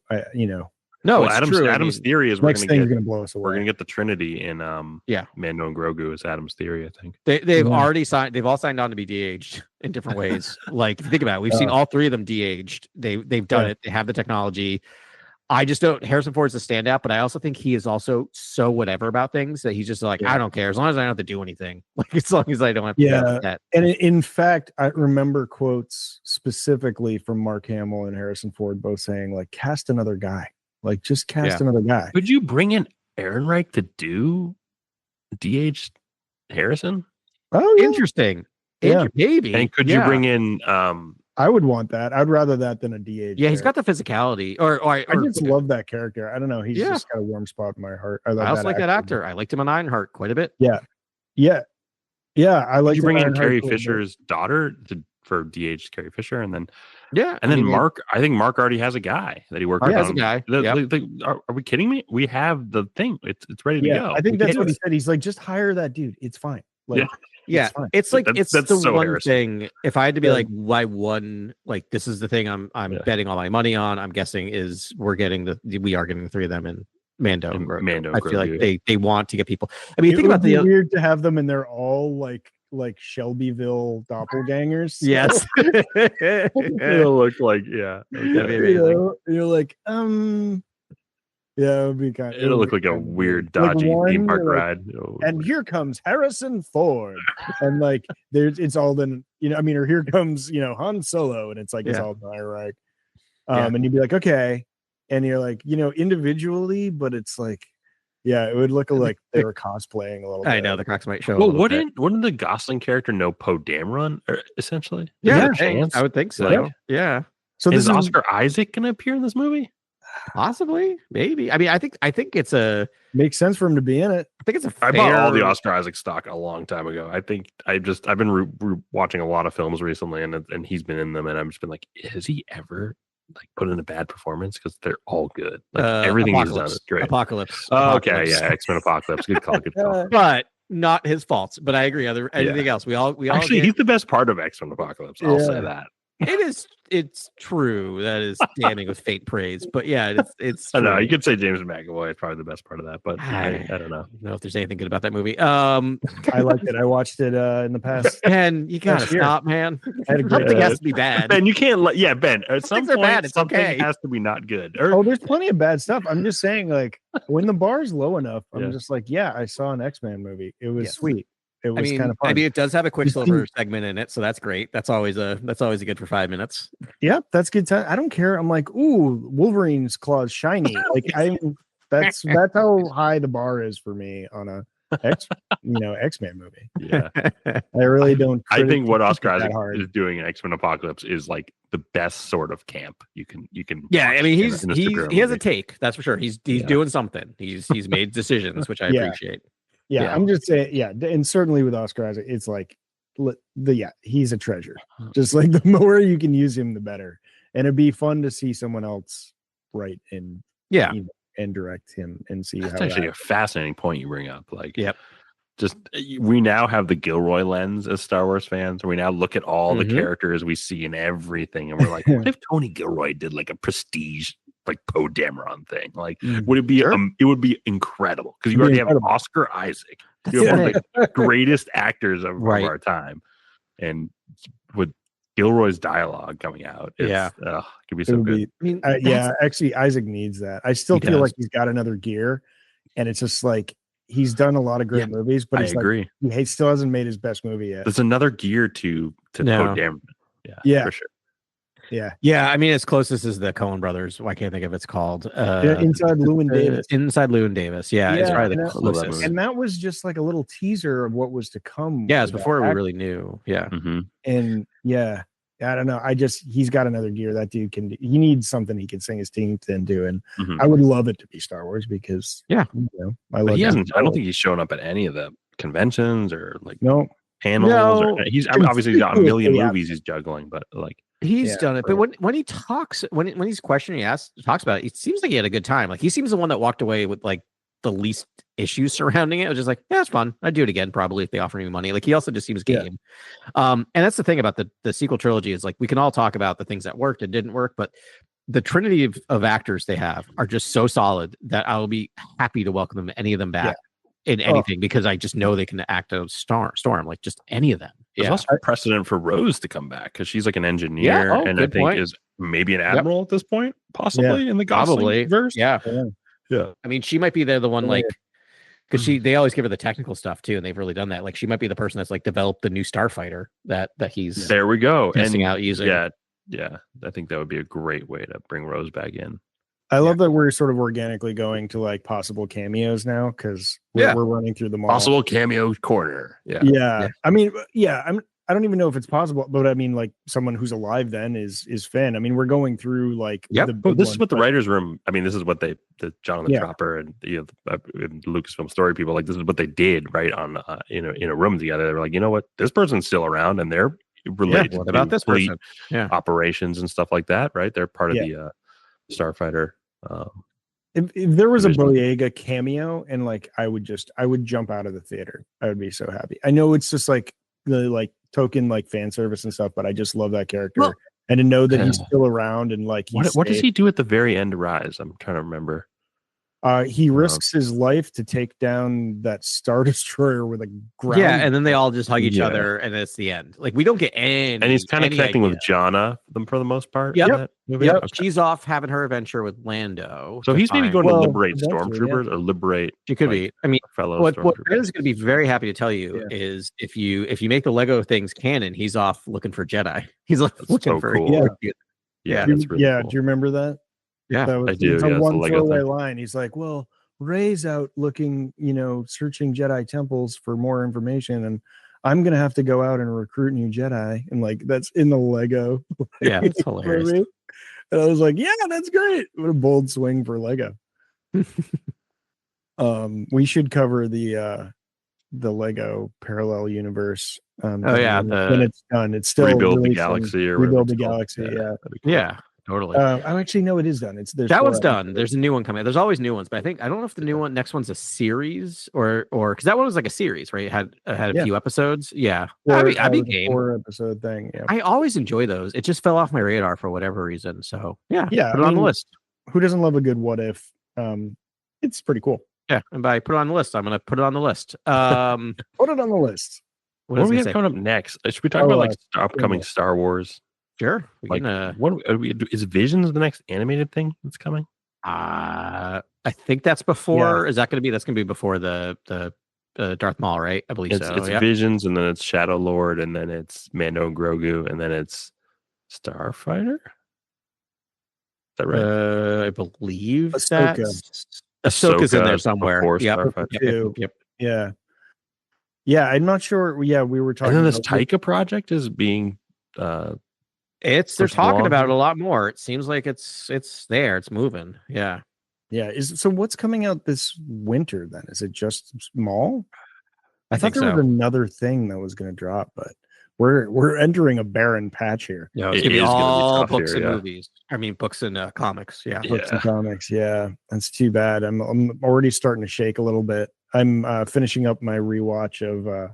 No, it's Adam's, true. Adam's theory is we're going to blow us away. We're going to get the Trinity in Mando and Grogu is Adam's theory, I think. They've already signed. They've all signed on to be de-aged in different ways. Like, if you think about it, we've seen all three of them de-aged. They've done it. They have the technology. I just don't. Harrison Ford's a standout, but I also think he is also so whatever about things that he's just like, I don't care as long as I don't have to do anything. Like, as long as I don't have to. Do that. And in fact, I remember quotes specifically from Mark Hamill and Harrison Ford both saying, like, cast another guy. Like, just cast another guy. Could you bring in Ehrenreich to do de-aged Harrison? Oh, yeah. Interesting. Maybe. And could you bring in? I would want that. I'd rather that than a de-aged. Yeah, he's got the physicality. Or I just love that character. I don't know. He's just got a warm spot in my heart. I also like that actor. I liked him on Ironheart quite a bit. Yeah. I like. You bring in Carrie Fisher's daughter for de-aged Carrie Fisher, and then Mark. I think Mark already has a guy that he worked with. Has a guy. Are we kidding me? We have the thing. It's ready to go. I think that's what he said. He's like, just hire that dude. It's fine. Like, it's like that's the so one Harrison. thing. If I had to be like, why one? Like, this is the thing I'm betting all my money on. I'm guessing is we are getting the three of them in Mando. I feel like they want to get people. I mean, think about the weird to have them, and they're all like Shelbyville doppelgangers. Yes. It'll look like you're like it would be kind of, it'll look like a weird dodgy theme park ride. And here comes Harrison Ford, and like it's all then or here comes Han Solo, and it's like it's all Iraq. And you'd be like, okay, and you're like, individually, but it's like, it would look like they were cosplaying a little bit. I know the cracks might show. Well, wouldn't the Gosling character know Poe Dameron essentially? Yeah, I would think so. Like, So is Oscar Isaac going to appear in this movie? Possibly, maybe. I mean, I think it's makes sense for him to be in it. I think it's I bought all the Oscar Isaac stock a long time ago. I think I've been watching a lot of films recently, and he's been in them, and I've just been like, has he ever like put in a bad performance? Because they're all good. Like everything he's done is great. Apocalypse. Okay, X-Men Apocalypse. Good call. But not his faults. But I agree. Anything else? We all actually, he's the best part of X-Men Apocalypse. I'll say that. It's true. That is damning with faint praise. But yeah, it's I true. know you could say James McAvoy is probably the best part of that, but I don't know. I don't know if there's anything good about that movie. I liked it. I watched it in the past. Ben, you gotta stop, man. I had a great Something has to be bad. Ben, you can't Ben, at some Things are point bad, it's something okay. has to be not good. Oh, there's plenty of bad stuff. I'm just saying, like, when the bar's low enough, I'm just like, yeah, I saw an X-Men movie. It was sweet. It was kind of fun. I mean, it does have a Quicksilver segment in it, so that's great. That's always a good for 5 minutes. Yeah, that's good time. I don't care. I'm like, ooh, Wolverine's claws shiny. Like that's how high the bar is for me on a X-Men movie. Yeah. I really don't. I think what Oscar Isaac is doing in X-Men Apocalypse is like the best sort of camp you can. Yeah, I mean, he has a take, that's for sure. He's doing something. He's made decisions, which I appreciate. Yeah, I'm just saying, and certainly with Oscar Isaac, it's like he's a treasure. Just like the more you can use him, the better. And it'd be fun to see someone else write and direct him and see. That's actually a fascinating point you bring up. Like, just we now have the Gilroy lens as Star Wars fans. We now look at all the characters we see in everything, and we're like, what if Tony Gilroy did like a prestige, like Poe Dameron thing? Like, would it be? It would be incredible because you already have Oscar Isaac. You have one of the greatest actors of our time, and with Gilroy's dialogue coming out, it could be so good. Actually, Isaac needs that. I still feel like he's got another gear, and it's just like he's done a lot of great movies, but I agree. Like, he still hasn't made his best movie yet. There's another gear to Poe Dameron. Yeah, for sure. Yeah. I mean, as closest as the Coen Brothers. Why can't I think of it's called? Inside Llewyn Davis. Inside Llewyn Davis. Yeah, it's probably the closest. And that was just like a little teaser of what was to come. Yeah, it's before we really knew. Yeah, and I don't know. He's got another gear. That dude he needs something he can sing his teeth into, and I would love it to be Star Wars because I love. He hasn't. I don't think he's shown up at any of the conventions or like panels. No. He's obviously got a million movies he's juggling, but like he's done it. But when he talks, when he's questioning, talks about it, it seems like he had a good time. Like he seems the one that walked away with like the least issues surrounding it. It was just like, yeah, it's fun. I'd do it again probably if they offer me money. Like he also just seems game. And that's the thing about the sequel trilogy is like we can all talk about the things that worked and didn't work, but the trinity of actors they have are just so solid that I'll be happy to welcome them, any of them back in anything, because I just know they can act a storm, like just any of them. There's also precedent for Rose to come back because she's like an engineer and I think is maybe an admiral at this point, possibly in the Gosling verse. Yeah. I mean, she might be the one like because they always give her the technical stuff too, and they've really done that. Like she might be the person that's like developed the new starfighter that he's there we go testing out using. Yeah, I think that would be a great way to bring Rose back in. I love that we're sort of organically going to like possible cameos now because we're running through them all. Possible cameo corner. I mean, I don't even know if it's possible, but I mean, like someone who's alive then is Finn. I mean, we're going through like this is what the writers' room. I mean, this is what the Jonathan Tropper and the Lucasfilm story people like. This is what they did right on in a room together. They were like, you know what, this person's still around and they're related. What about this person? Operations and stuff like that, right? They're part of the Starfighter. If there was a Boyega cameo, and like I would jump out of the theater. I would be so happy. I know it's just like the like token like fan service and stuff, but I just love that character and to know that he's still around and like what does he do at the very end of Rise? I'm trying to remember. He risks his life to take down that Star Destroyer with a ground. Yeah, and then they all just hug each other, and it's the end. Like we don't get any. And he's kind of connecting with Jonna for the most part. Yep. Okay. She's off having her adventure with Lando. So he's maybe going to liberate stormtroopers or liberate. She could be. I mean, fellow. What Brandon's going to be very happy to tell you is if you make the Lego things canon, he's off looking for Jedi. He's looking for. Cool. Yeah. That's really cool. Do you remember that? Yeah, I do. It's a one throwaway line. He's like, well, Rey's out looking, searching Jedi temples for more information, and I'm gonna have to go out and recruit new Jedi. And like that's in the Lego. Yeah, it's hilarious. And I was like, yeah, that's great. What a bold swing for Lego. We should cover the Lego parallel universe. When it's done, it's still rebuild the galaxy or rebuild the galaxy. Yeah. totally. I actually know it is done. That one's done. There's a new one coming. There's always new ones, but I don't know if the new one, next one's a series or because that one was like a series, right? It had a few episodes. Yeah, I'd be game. 4-episode thing. Yeah, I always enjoy those. It just fell off my radar for whatever reason. So yeah, put it on the list. Who doesn't love a good what if? It's pretty cool. Yeah, and by put it on the list, I'm going to put it on the list. Put it on the list. What do we have coming up next? Should we talk about like upcoming Star Wars? Sure. Like, what are we? Is Visions the next animated thing that's coming? I think that's before. Yeah. Is that going to be? That's going to be before the Darth Maul, right? I believe so. It's Visions, and then it's Shadow Lord, and then it's Mando and Grogu, and then it's Starfighter. Is that right? I believe Ahsoka's in there somewhere. Yep. Yeah. I'm not sure. Yeah, we were talking. And then this Taika project is being. They're talking about it a lot more. It seems like it's there. It's moving. Yeah. Yeah. So what's coming out this winter then? Is it just Maul? I thought there was another thing that was going to drop, but we're entering a barren patch here. Yeah, it's going to be all books and movies. I mean, books and comics. Yeah. Books and comics. Yeah. That's too bad. I'm already starting to shake a little bit. I'm finishing up my rewatch of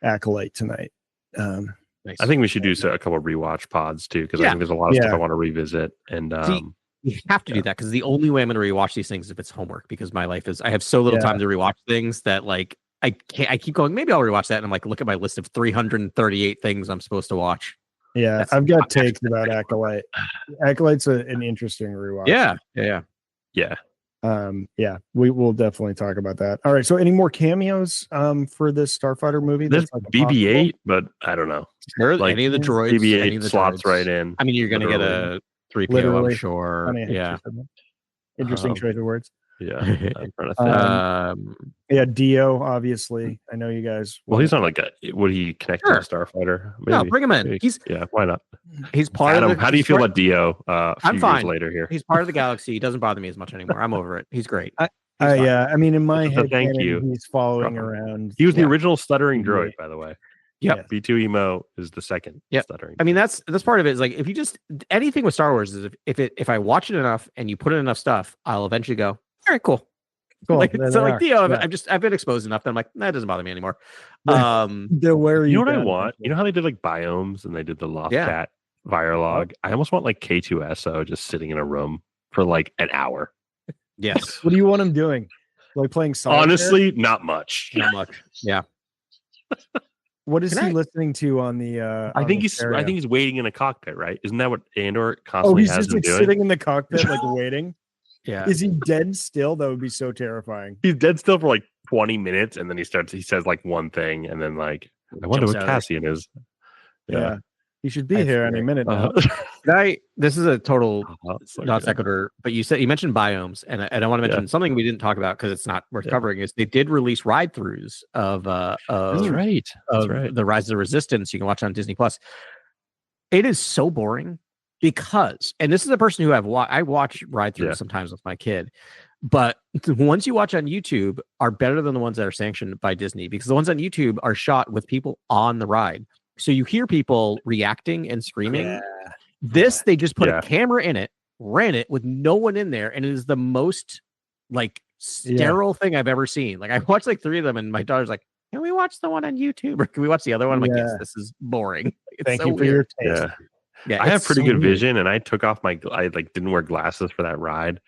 Acolyte tonight. Nice. I think we should do a couple of rewatch pods too, because I think there's a lot of stuff I want to revisit. And you have to do that because the only way I'm going to rewatch these things is if it's homework. Because my life is, I have so little time to rewatch things that like I can't. I keep going. Maybe I'll rewatch that, and I'm like, look at my list of 338 things I'm supposed to watch. Yeah, I've got takes about Acolyte. Acolyte's an interesting rewatch. Yeah. We will definitely talk about that. All right. So, any more cameos for this Starfighter movie? There's like BB-8, but I don't know. Like any of the droids, BB-8 slots droids. Right in. I mean, you're going to get a 3PO, I'm sure. Yeah. Interesting choice of words. Yeah. I'm trying to think. Dio, obviously. I know you guys. Well, he's not like would he connect to a Starfighter? Maybe. No, bring him in. Maybe. Why not? He's part Adam, of how do you feel about Dio I'm fine. Years later here? He's part of the galaxy. He doesn't bother me as much anymore. I'm over it. He's great. I mean, in my head, thank you. He's following around. He was the original stuttering droid, by the way. Yep. B2 Emo is the second stuttering. I mean, that's part of it. Is like if you just anything with Star Wars is if I watch it enough and you put in enough stuff, I'll eventually go, all right, cool. Like Dio, I've been exposed enough that I'm like, that doesn't bother me anymore. Where you know what I want? You know how they did like biomes and they did the Lost Cat fire log? I almost want like K2SO just sitting in a room for like an hour. Yes. What do you want him doing? Like playing solitaire? Honestly, not much. Yeah. What is he listening to on the? I think he's waiting in a cockpit, right? Isn't that what Andor constantly has him just like doing? Sitting in the cockpit, like waiting. Yeah. Is he dead still? That would be so terrifying. He's dead still for like 20 minutes, and then he says like one thing, and then like, I wonder what Cassian is. Yeah. He should be here any minute now. This is a total not sequitur, but you mentioned biomes, and I want to mention something we didn't talk about because it's not worth covering. Is they did release ride-throughs of That's right. The Rise of the Resistance. You can watch on Disney Plus. It is so boring because, and this is a person who I watch ride-throughs sometimes with my kid, but the ones you watch on YouTube are better than the ones that are sanctioned by Disney because the ones on YouTube are shot with people on the ride. So you hear people reacting and screaming. Yeah. They just put a camera in it, ran it with no one in there, and it is the most like sterile thing I've ever seen. Like I watched like 3 of them, and my daughter's like, "Can we watch the one on YouTube, or can we watch the other one?" I'm like, "Yes, this is boring." Thank you for your taste. Yeah, I have pretty good vision, and I took off I didn't wear glasses for that ride,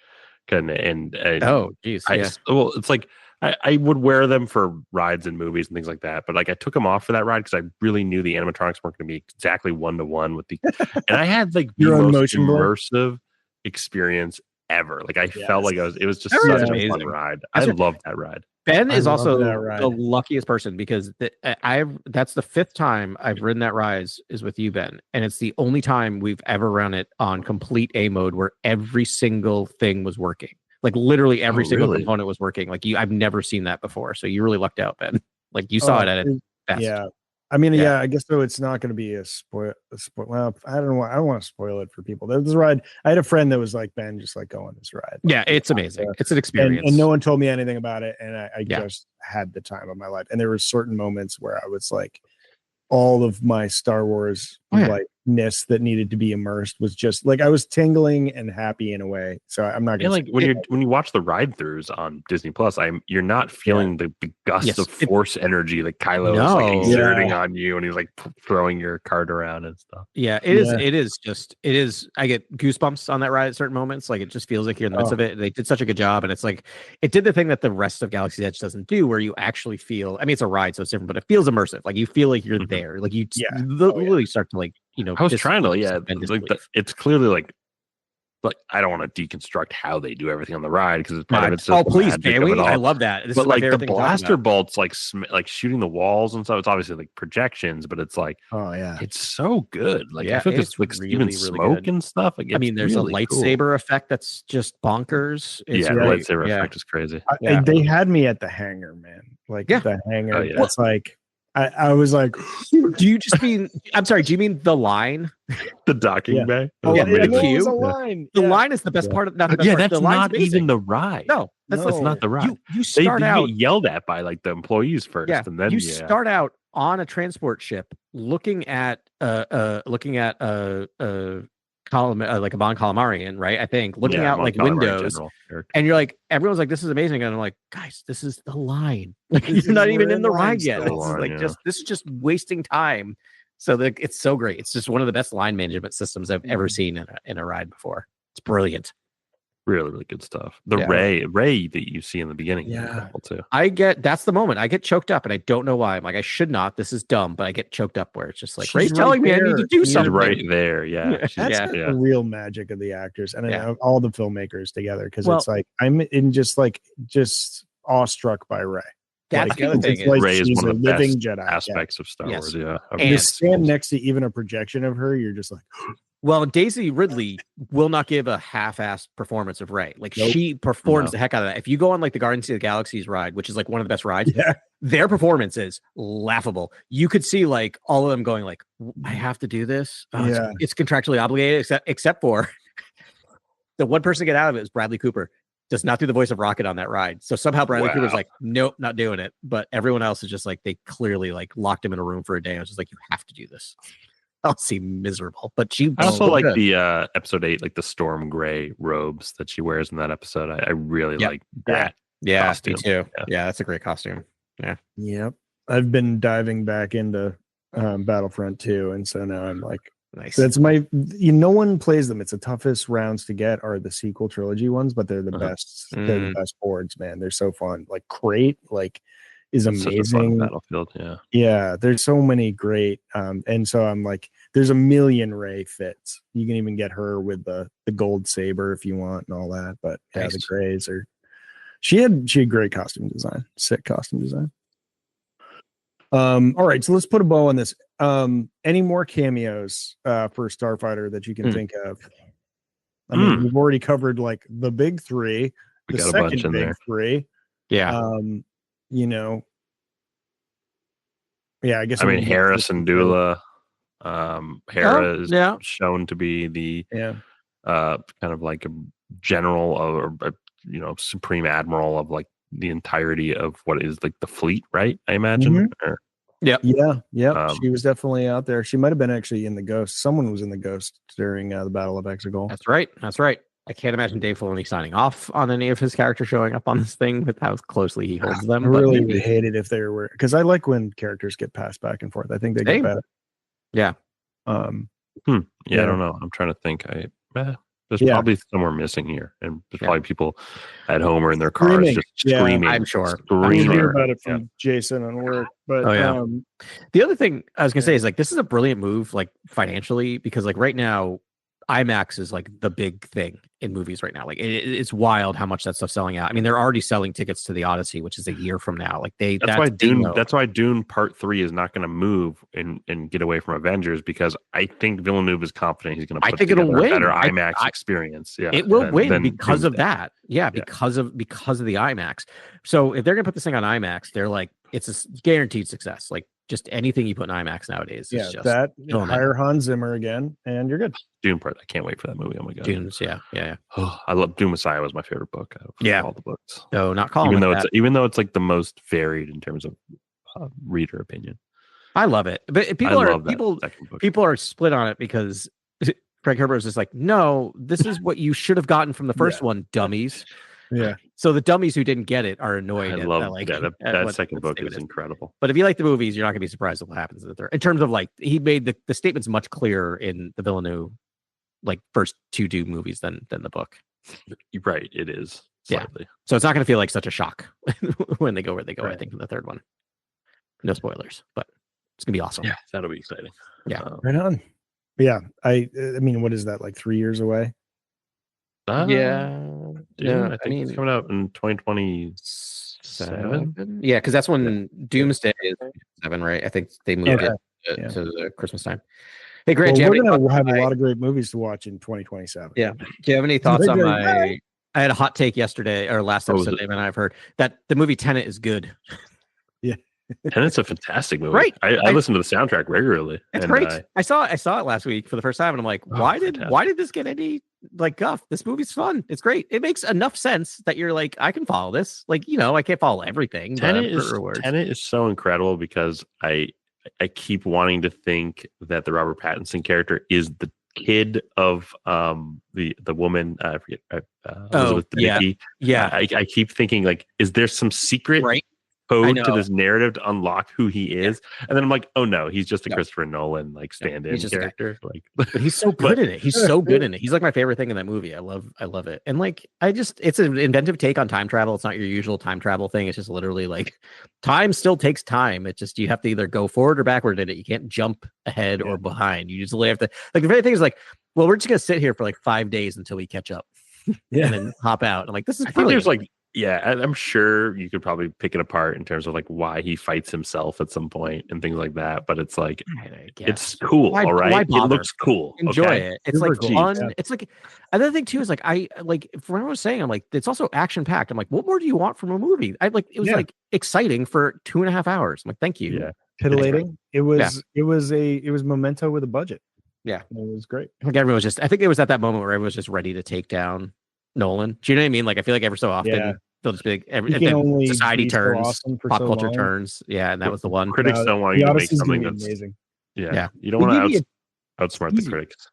and oh geez, well, it's like. I would wear them for rides and movies and things like that, but like I took them off for that ride because I really knew the animatronics weren't going to be exactly 1-to-1 with the, and I had like the most immersive experience ever. Like I felt like it was just such a fun ride. I loved that ride. Ben is also the luckiest person because that's the 5th time I've ridden that ride is with you, Ben, and it's the only time we've ever run it on complete A mode where every single thing was working. Like literally every single component was working. Like I've never seen that before. So you really lucked out, Ben. Like you saw it at its best. Yeah. I mean, I guess so. It's not going to be a spoil. Well, I don't want to spoil it for people. There's a ride. I had a friend that was like, Ben, just like go on this ride. Yeah, it's amazing. It's an experience. And no one told me anything about it. And I just had the time of my life. And there were certain moments where I was like, all of my Star Wars ness that needed to be immersed was just like I was tingling and happy in a way. So I'm not gonna like when you watch the ride throughs on Disney Plus, you're not feeling the gust of force energy that Kylo is like exerting on you, and he's like throwing your cart around and stuff. Yeah, it is. I get goosebumps on that ride at certain moments. Like it just feels like you're in the midst of it. They did such a good job, and it's like it did the thing that the rest of Galaxy's Edge doesn't do, where you actually feel. I mean, it's a ride, so it's different, but it feels immersive. Like you feel like you're there. Like you literally start to like. I was trying to, it's clearly like I don't want to deconstruct how they do everything on the ride because part of it's just please, Bailey, I love that. But like the blaster bolts, like shooting the walls and stuff. It's obviously like projections, but it's like, it's so good. Like I feel like it's like really, even smoke good. And stuff. Like I mean, there's really a lightsaber effect that's just bonkers. It's the lightsaber effect is crazy. They had me at the hangar, man. Like the hangar. It's like. I was like, do you just mean? I'm sorry. Do you mean the line? The docking bay. Oh, yeah, it was a line. The line is the best part. Not the best part. That's not even the ride. No, that's not the ride. You start out get yelled at by like the employees first, and then you start out on a transport ship, looking at like a Bon Calamarian, right? I think looking out like windows, and you're like, everyone's like, "This is amazing," and I'm like, "Guys, this is the line. Like, you're not even in the ride yet. This is just wasting time." So it's so great. It's just one of the best line management systems I've ever seen in a ride before. It's brilliant. Really, really good stuff. The Ray that you see in the beginning is incredible too. That's the moment I get choked up, and I don't know why. I'm like, I should not. This is dumb, but I get choked up where it's just like Ray's telling me I need to do something. Right there, That's the real magic of the actors and all the filmmakers together. Because it's like I'm in just awestruck by Ray. That's the other thing. Ray is one of the best Jedi aspects of Star Wars. Yeah, and you stand next to even a projection of her, you're just like. Well, Daisy Ridley will not give a half-assed performance of Rey. Like she performs the heck out of that. If you go on like the Guardians of the Galaxy's ride, which is like one of the best rides, their performance is laughable. You could see like all of them going like, "I have to do this." It's contractually obligated, except for the one person to get out of it is Bradley Cooper. Does not do the voice of Rocket on that ride. So somehow Bradley Cooper's like, "Nope, not doing it." But everyone else is just like they clearly like locked him in a room for a day. I was just like, "You have to do this." I'll seem miserable, but I also like the episode 8, like the storm gray robes that she wears in that episode. I really like that. Yeah, me too. Yeah, that's a great costume. Yeah. Yep. I've been diving back into Battlefront 2, and so now I'm like, nice. That's no one plays them. It's the toughest rounds to get are the sequel trilogy ones, but they're the best. They're the best boards, man. They're so fun. Like Crate, is amazing. Battlefield, there's so many great and so I'm like, there's a million Rey fits. You can even get her with the gold saber if you want and all that. But the grays are. She had great costume design, sick costume design. All right, so let's put a bow on this. Any more cameos for Starfighter that you can think of? I mean, we've already covered like the big three, the second big three. Yeah. I guess. I mean, Hera Syndulla. Hera is shown to be the kind of like a general or supreme admiral of like the entirety of what is like the fleet, right? I imagine. She was definitely out there. She might have been actually in the Ghost. Someone was in the Ghost during the Battle of Exegol. That's right. I can't imagine Dave Filoni signing off on any of his characters showing up on this thing with how closely he holds them. I really would hate it if they were, because I like when characters get passed back and forth. I think they get better. Yeah. I don't know. I'm trying to think. There's probably somewhere missing here, and there's probably people at home or in their cars just screaming. I'm sure. Screaming about it from Jason on work. But the other thing I was gonna say is like this is a brilliant move, like financially, because like right now IMAX is like the big thing in movies right now. Like it's wild how much that stuff's selling out. I mean, they're already selling tickets to the Odyssey, which is a year from now. Like that's why Dune Part 3 is not going to move and get away from Avengers, because I think Villeneuve is confident he's going to put together a better IMAX experience. Yeah, it will win because of that. Yeah, because of the IMAX. So if they're going to put this thing on IMAX, they're like, it's a guaranteed success. Like just anything you put in IMAX nowadays. Yeah, that hire Hans Zimmer again, and you're good. Dune Part. I can't wait for that movie. Oh my god, Dune's Oh, I love Dune Messiah. Was my favorite book out of all the books. No, not calling even though it's like the most varied in terms of reader opinion. I love it, but people are split on it because Craig Herbert was just like, no, this is what you should have gotten from the first one, dummies. Yeah. So the dummies who didn't get it are annoyed. That second book is incredible. But if you like the movies, you're not going to be surprised at what happens in the third. In terms of like, he made the statements much clearer in the Villeneuve, like first two Dune movies than the book. Right, it is slightly. Yeah. So it's not going to feel like such a shock when they go where they go. Right. I think in the third one. No spoilers, but it's gonna be awesome. Yeah, that'll be exciting. Yeah, right on. Yeah, I mean, what is that, like 3 years away? I think it's coming out in 2027. Yeah, because that's when Doomsday is 7, right? I think they moved it to the Christmas time. Hey, Grant, we're gonna have a lot of great movies to watch in 2027. Yeah. Do you have any thoughts on my? I had a hot take yesterday or last episode, Dave and I have heard that the movie Tenet is good. Yeah. Tenet's a fantastic movie. Right. I listen to the soundtrack regularly. It's great. I saw it last week for the first time, and I'm like, why did this get any like guff? This movie's fun. It's great. It makes enough sense that you're like, I can follow this. Like, I can't follow everything. Tenet is so incredible because I keep wanting to think that the Robert Pattinson character is the kid of the woman. I forget. Elizabeth Debicki. Yeah. I keep thinking like, is there some secret code to this narrative to unlock who he is? And then I'm like, oh no, he's just a Christopher Nolan like stand-in character. Like, but he's so good in it. He's so good in it. He's like my favorite thing in that movie. I love it. And like, it's an inventive take on time travel. It's not your usual time travel thing. It's just literally like time still takes time. It's just you have to either go forward or backward in it. You can't jump ahead or behind. You just have to, like, the very thing is like, well, we're just gonna sit here for like 5 days until we catch up. And then hop out. I'm like, this is there's like, I'm sure you could probably pick it apart in terms of like why he fights himself at some point and things like that. But it's like, it's cool. All right. It looks cool. Enjoy it. It's like fun. Yeah. It's like, another thing too is like, for what I was saying, I'm like, it's also action packed. I'm like, what more do you want from a movie? It was like exciting for 2.5 hours. I'm like, thank you. Yeah. Titillating. It was Memento with a budget. Yeah. It was great. I think it was at that moment where everyone was just ready to take down Nolan. Do you know what I mean? Like, I feel like every so often they'll just be like, society turns, pop culture turns. Yeah, and that was the one. Critics don't want you to make something that's amazing. Yeah. You don't want to outsmart the critics,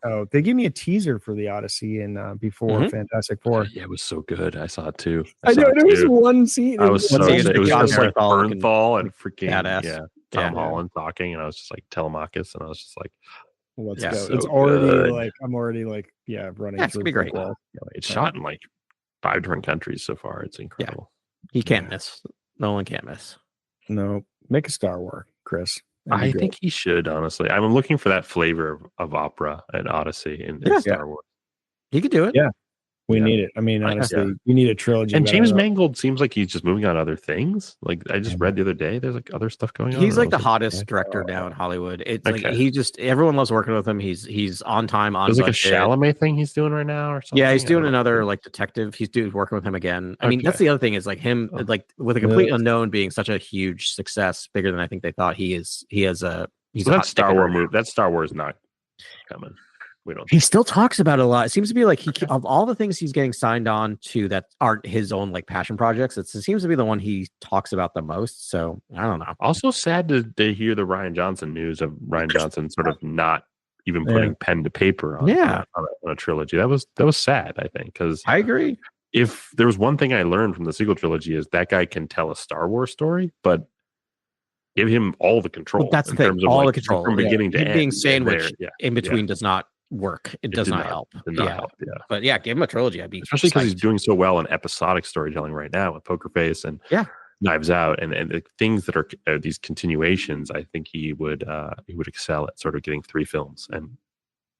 Oh, they gave me a teaser for the Odyssey and before Fantastic Four. Yeah, it was so good. I saw it too. I know there was one scene. I was so it was just like Bernthal and freaking badass. Tom Holland talking, and I was just like Telemachus, and I was just like, let's go. So it's already good. Like I'm already like running. It's gonna be great. It's shot in like 5 different countries so far. It's incredible. He can't miss. Nolan can't miss. No, make a Star Wars, Chris. I think he should, honestly. I'm looking for that flavor of opera and Odyssey in Star Wars. He could do it. Yeah. We need it. I mean, honestly, you need a trilogy. And James Mangold seems like he's just moving on other things. Like I just read the other day, there's like other stuff going on. He's like the hottest director now in Hollywood. It's like everyone loves working with him. He's on time, on budget. There's like a Chalamet thing he's doing right now or something. Yeah, he's doing another like detective. He's working with him again. I mean, that's the other thing is like him, like with a complete unknown being such a huge success, bigger than I think they thought. He's a Star Wars movie. That Star Wars not coming. He still talks about it a lot. It seems to be like of all the things he's getting signed on to that aren't his own like passion projects, it seems to be the one he talks about the most. So I don't know. Also sad to hear the Rian Johnson news of Rian Johnson sort of not even putting pen to paper on a trilogy. That was sad, I think, because I agree. If there was one thing I learned from the sequel trilogy is that guy can tell a Star Wars story, but give him all the control. Well, that's the thing. All the control from beginning to end. Being sandwiched in between does not work. It does not help. But give him a trilogy. Especially because he's doing so well in episodic storytelling right now with Poker Face and Knives Out and the things that are these continuations. I think he would excel at sort of getting 3 films and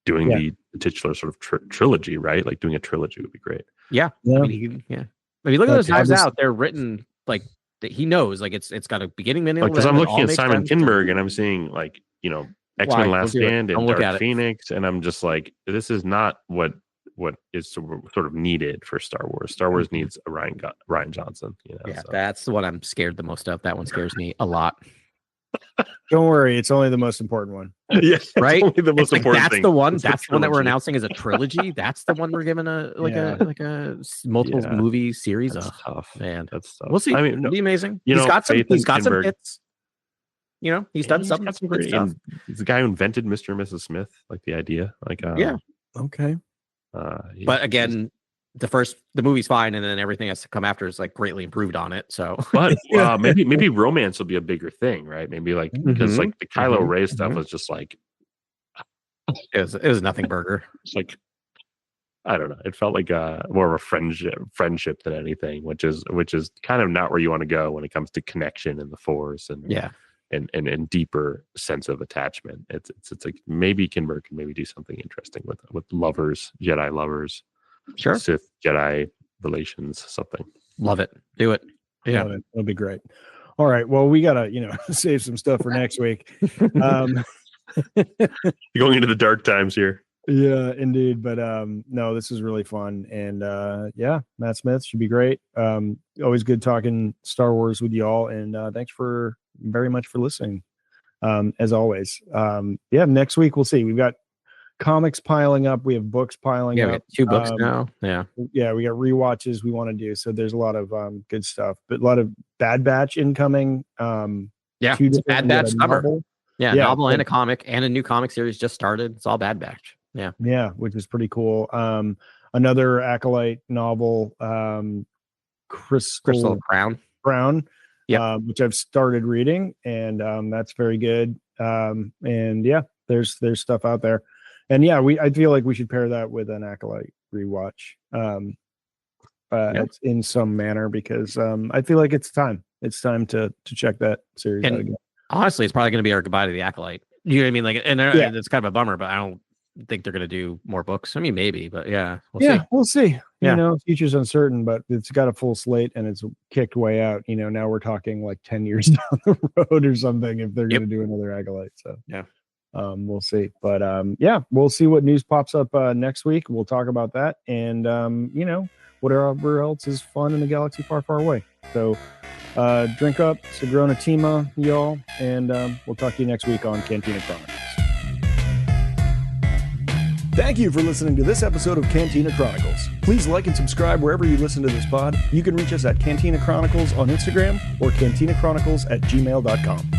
doing the titular sort of trilogy, right? Like doing a trilogy would be great. Yeah. I mean, I mean, look at those Knives Out. They're written like he knows, like it's got a beginning, middle. Because I'm looking at Simon Kinberg and I'm seeing like X-Men Last Stand and Dark Phoenix, and I'm just like, this is not what is sort of needed for Star Wars. Star Wars needs a Rian Johnson. That's the one I'm scared the most of. That one scares me a lot. Don't worry, it's only the most important one. Yeah, right. The most important that's thing. the one. That's the one that we're announcing as a trilogy. That's the one we're giving a multiple movie series. That's tough, man. That's tough. We'll see. I mean, it'll be amazing. He's got some hits. he's done He's some got some good great stuff. He's the guy who invented Mr. and Mrs. Smith, like the idea. Like, yeah. Okay. But again, the movie's fine, and then everything has to come after is like greatly improved on it. So, but maybe romance will be a bigger thing, right? Maybe like because like the Kylo Ray stuff was just like it was nothing burger. It's like, I don't know. It felt like more of a friendship than anything, which is kind of not where you want to go when it comes to connection in the Force and deeper sense of attachment. It's like maybe Kinberg can maybe do something interesting with lovers, Jedi lovers, sure, Sith Jedi relations, something. Love it. Do it. Yeah, that'll be great. All right. Well, we gotta save some stuff for next week. Going into the dark times here. Yeah, indeed. But no, this is really fun. And Matt Smith should be great. Always good talking Star Wars with y'all. And thanks very much for listening. As always. Next week we'll see. We've got comics piling up. We have books piling up. We have 2 books now. Yeah. Yeah, we got rewatches we want to do. So there's a lot of good stuff. But a lot of Bad Batch incoming. It's Bad Batch summer. Novel. Novel and a comic and a new comic series just started. It's all Bad Batch. Yeah, which is pretty cool. Another Acolyte novel, Crystal Crown, which I've started reading, and that's very good. There's stuff out there, and I feel like we should pair that with an Acolyte rewatch, in some manner, because I feel like it's time to check that series out again. Honestly, it's probably going to be our goodbye to the Acolyte. You know what I mean? Like, and it's kind of a bummer, but I don't think they're going to do more books. I mean, maybe, but we'll see. Future's uncertain, but it's got a full slate and it's kicked way out. Now we're talking like 10 years down the road or something if they're going to do another Acolyte. So we'll see. But we'll see what news pops up next week. We'll talk about that, and whatever else is fun in the galaxy far, far away. So drink up, Sigrona Tima, y'all, and we'll talk to you next week on Cantina Chronicles. Thank you for listening to this episode of Cantina Chronicles. Please like and subscribe wherever you listen to this pod. You can reach us at Cantina Chronicles on Instagram or cantinachronicles@gmail.com.